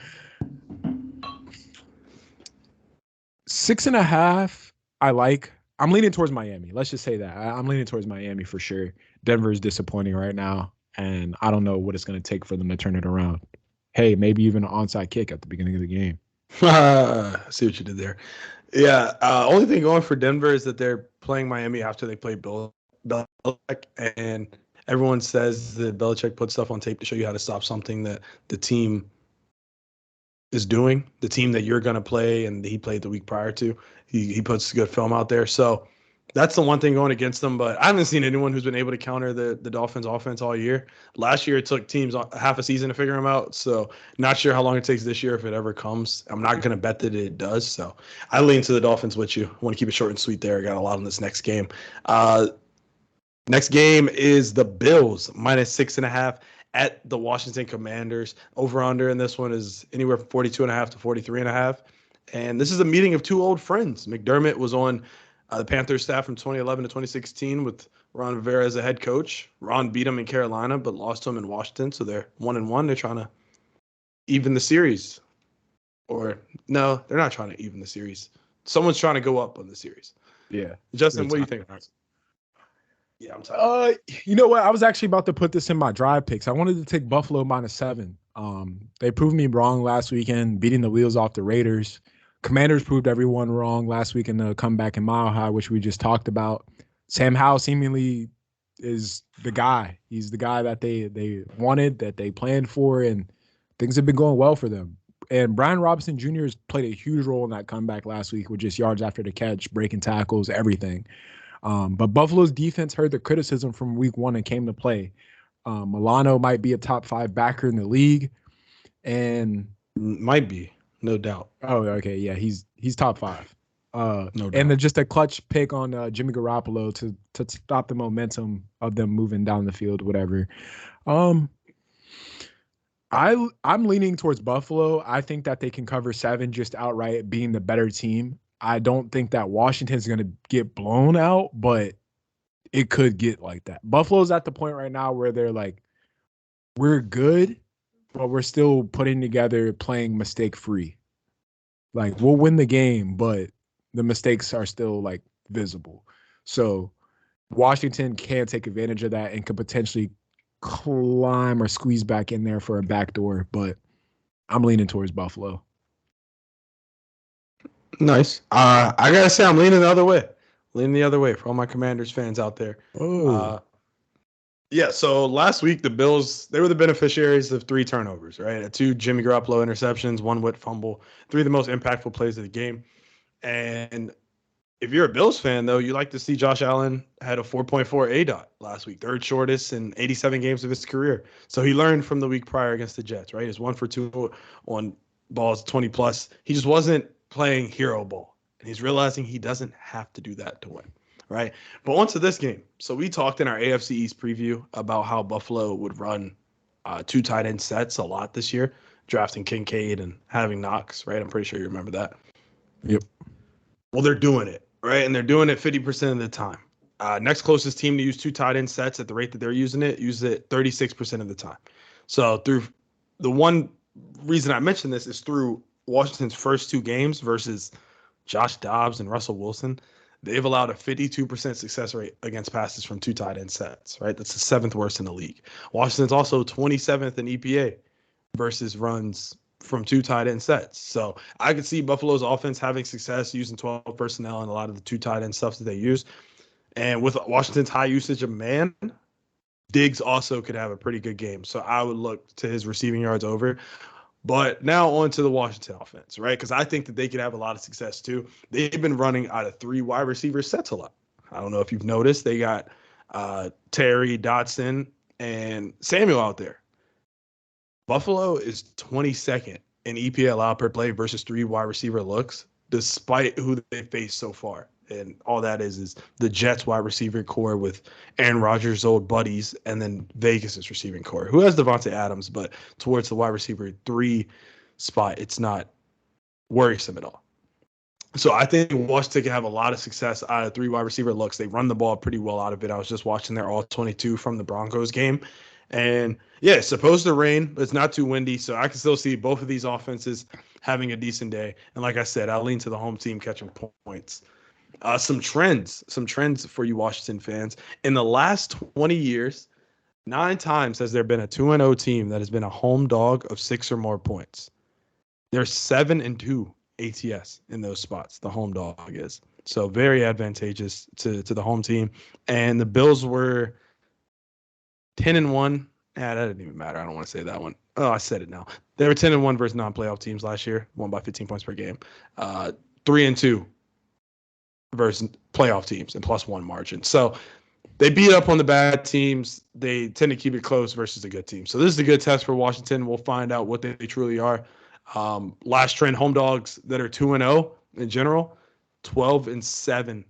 6.5, I like. I'm leaning towards Miami. Let's just say that. I'm leaning towards Miami for sure. Denver is disappointing right now, and I don't know what it's going to take for them to turn it around. Hey, maybe even an onside kick at the beginning of the game. I see what you did there. Yeah, only thing going for Denver is that they're playing Miami after they play Belichick, and everyone says that Belichick puts stuff on tape to show you how to stop something that the team is doing, the team that you're going to play and he played the week prior to. He puts good film out there. So that's the one thing going against them. But I haven't seen anyone who's been able to counter the Dolphins offense all year. Last year, it took teams half a season to figure them out. So not sure how long it takes this year if it ever comes. I'm not going to bet that it does. So I lean to the Dolphins with you. I want to keep it short and sweet there. I got a lot on this next game. Next game is the Bills, -6.5 at the Washington Commanders. Over-under in this one is anywhere from 42.5 to 43.5. And this is a meeting of two old friends. McDermott was on the Panthers staff from 2011 to 2016 with Ron Rivera as a head coach. Ron beat him in Carolina, but lost to him in Washington. So they're 1-1. They're trying to even the series. Or no, they're not trying to even the series. Someone's trying to go up on the series. Yeah. Justin, what do you think? Yeah, I'm tired. You know what? I was actually about to put this in my drive picks. I wanted to take Buffalo -7. They proved me wrong last weekend, beating the wheels off the Raiders. Commanders proved everyone wrong last week in the comeback in Mile High, which we just talked about. Sam Howell seemingly is the guy. He's the guy that they wanted, that they planned for, and things have been going well for them. And Brian Robinson Jr. has played a huge role in that comeback last week with just yards after the catch, breaking tackles, everything. But Buffalo's defense heard the criticism from week 1 and came to play. Milano might be a top 5 backer in the league. And might be, no doubt. Oh, okay. Yeah, he's top 5. No doubt. And just a clutch pick on Jimmy Garoppolo to stop the momentum of them moving down the field, whatever. I'm leaning towards Buffalo. I think that they can cover 7 just outright being the better team. I don't think that Washington's going to get blown out, but it could get like that. Buffalo's at the point right now where they're like, we're good, but we're still putting together playing mistake free. Like, we'll win the game, but the mistakes are still like visible. So Washington can take advantage of that and could potentially climb or squeeze back in there for a backdoor, but I'm leaning towards Buffalo. Nice. I gotta say, I'm leaning the other way. Leaning the other way for all my Commanders fans out there. Oh. Yeah, so last week the Bills, they were the beneficiaries of 3 turnovers, right? 2 Jimmy Garoppolo interceptions, 1 Witt fumble, 3 of the most impactful plays of the game. And if you're a Bills fan, though, you like to see Josh Allen had a 4.4 ADOT last week, 3rd shortest in 87 games of his career. So he learned from the week prior against the Jets, right? He's 1 for 2 on balls 20 plus. He just wasn't playing hero ball, and he's realizing he doesn't have to do that to win, right? But onto this game. So we talked in our AFC East preview about how Buffalo would run 2 tight end sets a lot this year, drafting Kincaid and having Knox, right? I'm pretty sure you remember that. Yep. Well, they're doing it, right? And they're doing it 50% of the time. Next closest team to use 2 tight end sets at the rate that they're using it, uses it 36% of the time. So through the one reason I mentioned this is through Washington's first 2 games versus Josh Dobbs and Russell Wilson, they've allowed a 52% success rate against passes from 2 tight end sets, right? That's the 7th worst in the league. Washington's also 27th in EPA versus runs from 2 tight end sets. So I could see Buffalo's offense having success using 12 personnel and a lot of the 2 tight end stuff that they use. And with Washington's high usage of man, Diggs also could have a pretty good game. So I would look to his receiving yards over. But now on to the Washington offense, right? Because I think that they could have a lot of success too. They've been running out of 3 wide receiver sets a lot. I don't know if you've noticed. They got Terry, Dotson, and Samuel out there. Buffalo is 22nd in EPA allowed per play versus 3 wide receiver looks, despite who they faced so far. And all that is the Jets wide receiver core with Aaron Rodgers' old buddies, and then Vegas' receiving core, who has Devontae Adams, but towards the wide receiver 3 spot, it's not worrisome at all. So I think Washington can have a lot of success out of 3 wide receiver looks. They run the ball pretty well out of it. I was just watching their all 22 from the Broncos game. And yeah, it's supposed to rain, but it's not too windy. So I can still see both of these offenses having a decent day. And like I said, I'll lean to the home team catching points. Some trends for you Washington fans. In the last 20 years, 9 times has there been a 2-0 team that has been a home dog of 6 or more points. There's 7-2 ATS in those spots. The home dog is. So very advantageous to the home team. And the Bills were 10-1. That didn't even matter. I don't want to say that one. Oh, I said it now. They were 10-1 versus non-playoff teams last year, won by 15 points per game. 3-2 versus playoff teams and +1 margin. So they beat up on the bad teams. They tend to keep it close versus the good team. So this is a good test for Washington. We'll find out what they truly are. Last trend, home dogs that are 2-0 in general, 12-7-1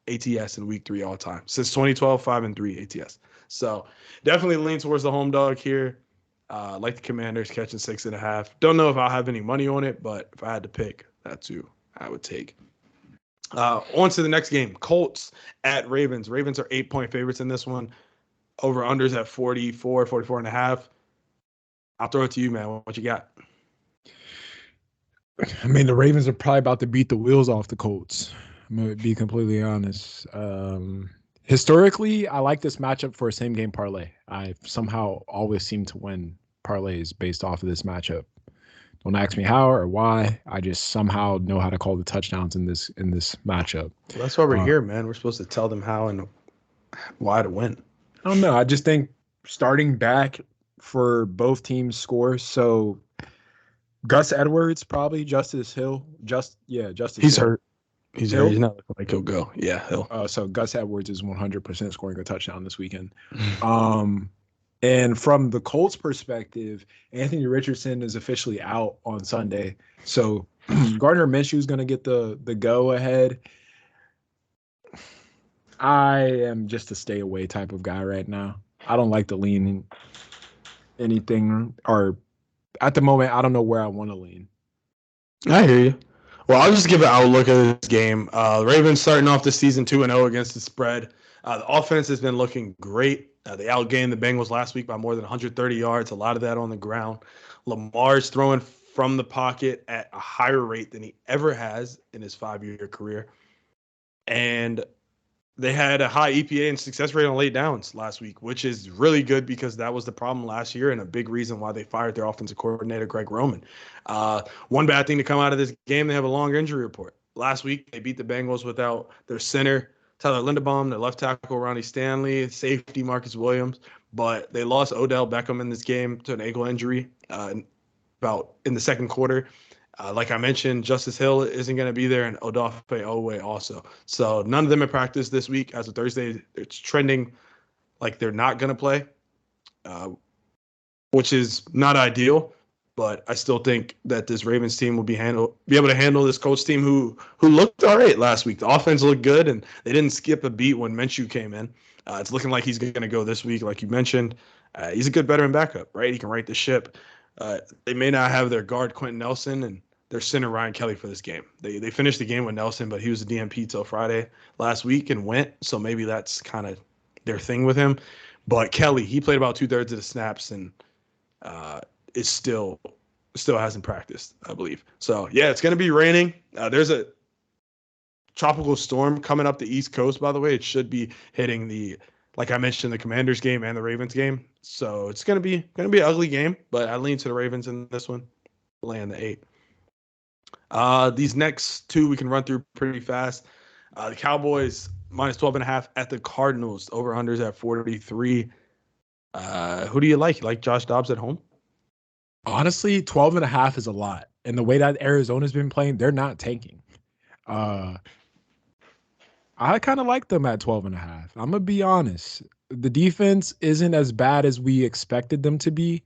ATS in week 3 all time. Since 2012, 5-3 ATS. So definitely lean towards the home dog here. Like the Commanders catching 6.5. Don't know if I'll have any money on it, but if I had to pick, that's who I would take. On to the next game. Colts at Ravens. Ravens are 8-point favorites in this one. Over-unders at 44, 44 and a half. I'll throw it to you, man. What you got? I mean, the Ravens are probably about to beat the wheels off the Colts. I'm going to be completely honest. Historically, I like this matchup for a same game parlay. I somehow always seem to win parlays based off of this matchup. Don't ask me how or why. I just somehow know how to call the touchdowns in this matchup. Well, that's why we're here, man. We're supposed to tell them how and why to win. I don't know. I just think starting back for both teams scores. So Gus Edwards, probably Justice Hill. Justice He's Hill. hurt. He's Hill? hurt. He's not looking like he'll go. Yeah, Hill. So Gus Edwards is 100% scoring a touchdown this weekend. And from the Colts perspective, Anthony Richardson is officially out on Sunday. So Gardner Minshew is going to get the go ahead. I am just a stay away type of guy right now. I don't like to lean anything, or at the moment, I don't know where I want to lean. I hear you. Well, I'll just give an outlook at this game. The Ravens starting off the season 2-0 against the spread. The offense has been looking great. They outgained the Bengals last week by more than 130 yards, a lot of that on the ground. Lamar's throwing from the pocket at a higher rate than he ever has in his 5-year career. And they had a high EPA and success rate on late downs last week, which is really good because that was the problem last year and a big reason why they fired their offensive coordinator, Greg Roman. One bad thing to come out of this game, they have a long injury report. Last week, they beat the Bengals without their center, Tyler Linderbaum, their left tackle, Ronnie Stanley, safety, Marcus Williams. But they lost Odell Beckham in this game to an ankle injury about in the second quarter. Like I mentioned, Justice Hill isn't going to be there, and Odafe Oweh also. So none of them have practiced this week. As of Thursday, it's trending like they're not going to play, which is not ideal. But I still think that this Ravens team will be able to handle this Colts team who looked all right last week. The offense looked good, and they didn't skip a beat when Minshew came in. It's looking like he's going to go this week, like you mentioned. He's a good veteran backup, right? He can right the ship. They may not have their guard Quentin Nelson and their center Ryan Kelly for this game. They finished the game with Nelson, but he was a DMP till Friday last week and went. So maybe that's kind of their thing with him. But Kelly, he played about 2/3 of the snaps and is still hasn't practiced, I believe. So yeah, it's going to be raining. There's a tropical storm coming up the East Coast, by the way. It should be hitting like I mentioned, the Commanders game and the Ravens game. So it's going to be an ugly game, but I lean to the Ravens in this one, laying the 8. These next two we can run through pretty fast. The Cowboys minus 12.5 at the Cardinals. Over-unders at 43. Who do you like? You like Josh Dobbs at home? Honestly, 12.5 is a lot. And the way that Arizona's been playing, they're not tanking. I kind of like them at 12.5. I'm going to be honest. The defense isn't as bad as we expected them to be,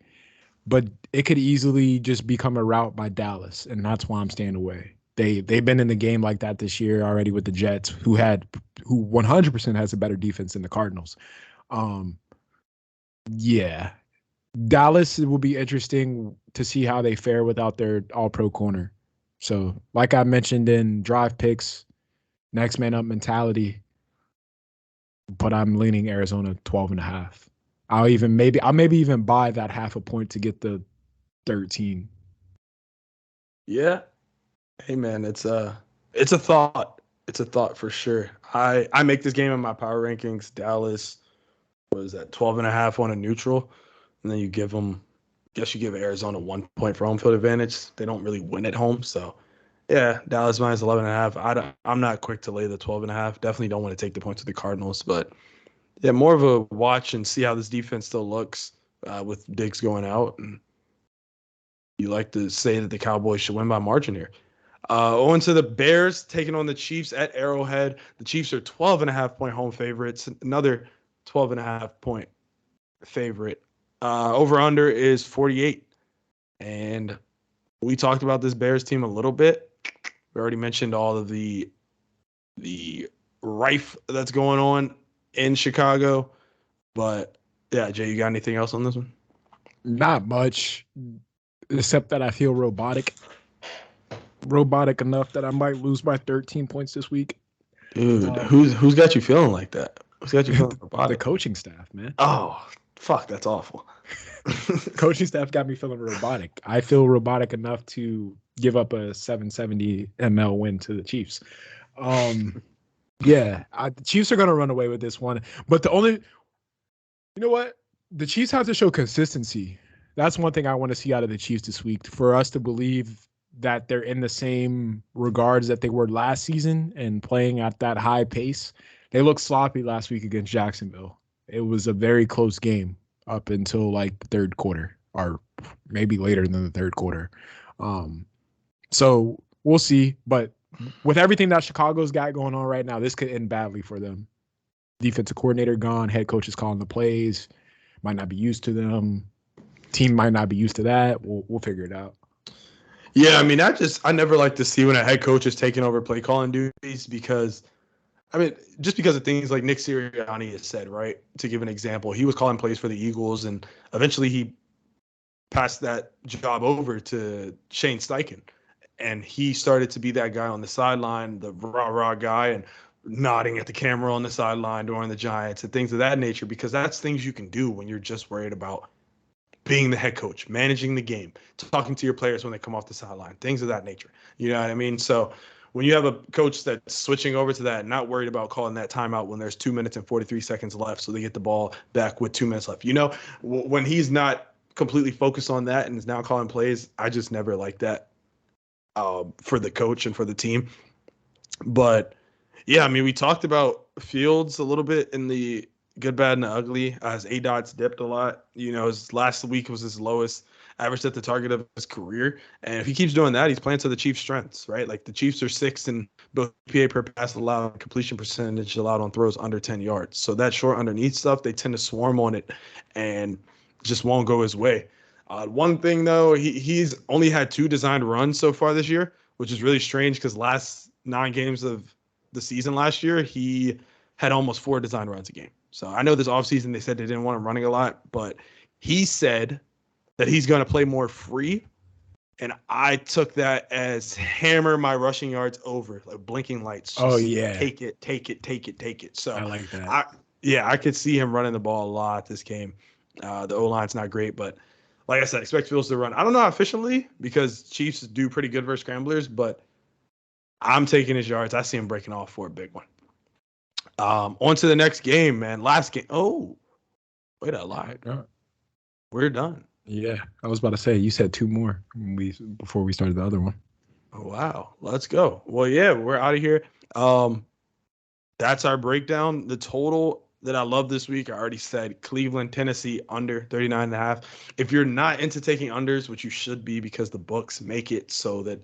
but it could easily just become a rout by Dallas, and that's why I'm staying away. They've been in the game like that this year already with the Jets, who 100% has a better defense than the Cardinals. Yeah. Dallas, it will be interesting to see how they fare without their all-pro corner. So, like I mentioned in drive picks, next man up mentality, but I'm leaning Arizona 12.5. I'll maybe even buy that half a point to get the 13. Yeah. Hey man, it's a thought. It's a thought for sure. I make this game in my power rankings. Dallas was at 12.5 on a neutral, and then you give Arizona 1 point for home field advantage. They don't really win at home, so yeah, Dallas minus 11.5. I'm not quick to lay the 12.5. Definitely don't want to take the points with the Cardinals, but yeah, more of a watch and see how this defense still looks with Diggs going out. And you like to say that the Cowboys should win by margin here. On to the Bears taking on the Chiefs at Arrowhead. The Chiefs are 12.5-point home favorites. Another 12.5-point favorite. Over-under is 48. And we talked about this Bears team a little bit. We already mentioned all of the rife that's going on in Chicago. But, yeah, Jay, you got anything else on this one? Not much, except that I feel robotic. robotic enough that I might lose by 13 points this week. Dude, who's got you feeling like that? Who's got you feeling The robotic? coaching staff, man. Oh, fuck, that's awful. Coaching staff got me feeling robotic. I feel robotic enough to give up a 770 ml win to the Chiefs. Yeah, the Chiefs are going to run away with this one. But you know what? The Chiefs have to show consistency. That's one thing I want to see out of the Chiefs this week for us to believe that they're in the same regards that they were last season and playing at that high pace. They looked sloppy last week against Jacksonville. It was a very close game up until like the third quarter, or maybe later than the third quarter. So we'll see. But with everything that Chicago's got going on right now, this could end badly for them. Defensive coordinator gone, head coach is calling the plays, might not be used to them. Team might not be used to that. We'll figure it out. Yeah, I mean, I never like to see when a head coach is taking over play calling duties because, I mean, just because of things like Nick Sirianni has said, right? To give an example, he was calling plays for the Eagles, and eventually he passed that job over to Shane Steichen, and he started to be that guy on the sideline, the rah-rah guy, and nodding at the camera on the sideline during the Giants and things of that nature, because that's things you can do when you're just worried about being the head coach, managing the game, talking to your players when they come off the sideline, things of that nature. You know what I mean? So when you have a coach that's switching over to that, not worried about calling that timeout when there's 2 minutes and 43 seconds left, so they get the ball back with 2 minutes left. You know, when he's not completely focused on that and is now calling plays, I just never like that for the coach and for the team. But yeah, I mean, we talked about Fields a little bit in the good, bad, and the ugly. His ADOT's dipped a lot. You know, his last week was his lowest average at the target of his career. And if he keeps doing that, he's playing to the Chiefs' strengths, right? Like the Chiefs are sixth in both PA per pass allowed, completion percentage allowed on throws under 10 yards. So that short underneath stuff, they tend to swarm on it and just won't go his way. One thing, though, he's only had 2 designed runs so far this year, which is really strange because last 9 games of the season last year, he had almost 4 design runs a game. So I know this offseason they said they didn't want him running a lot, but he said that he's going to play more free. And I took that as hammer my rushing yards over, like blinking lights. Oh, yeah. Take it, take it, take it, take it. So I like that. I could see him running the ball a lot this game. The O-line's not great, but like I said, expect Fields to run. I don't know how efficiently because Chiefs do pretty good versus scramblers, but I'm taking his yards. I see him breaking off for a big one. On to the next game, man. Last game. Oh, wait, I lied. We're done. Yeah, I was about to say you said 2 more before we started the other one. Oh, wow, let's go. Well, yeah, we're out of here. That's our breakdown. The total that I love this week, I already said Cleveland, Tennessee under 39.5. If you're not into taking unders, which you should be because the books make it so that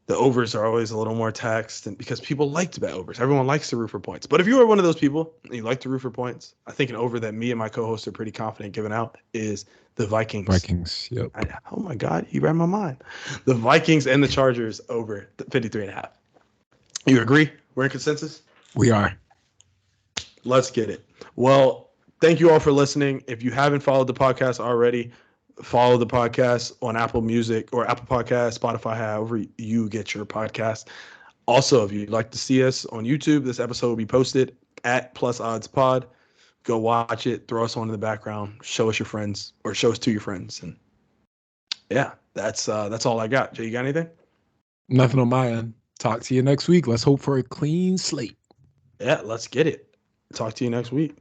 the overs are always a little more taxed, and because people like to bet overs. Everyone likes to root for points. But if you are one of those people and you like to root for points, I think an over that me and my co-host are pretty confident giving out is the Vikings. Vikings, yep. Oh, my God, you read my mind. The Vikings and the Chargers over 53.5. You agree? We're in consensus? We are. Let's get it. Well, thank you all for listening. If you haven't followed the podcast already, follow the podcast on Apple Music or Apple Podcasts, Spotify, however you get your podcast. Also, if you'd like to see us on YouTube, this episode will be posted at Plus Odds Pod. Go watch it, throw us on in the background, show us your friends or show us to your friends. And yeah, that's all I got. Jay, you got anything? Nothing on my end. Talk to you next week. Let's hope for a clean slate. Yeah, let's get it. Talk to you next week.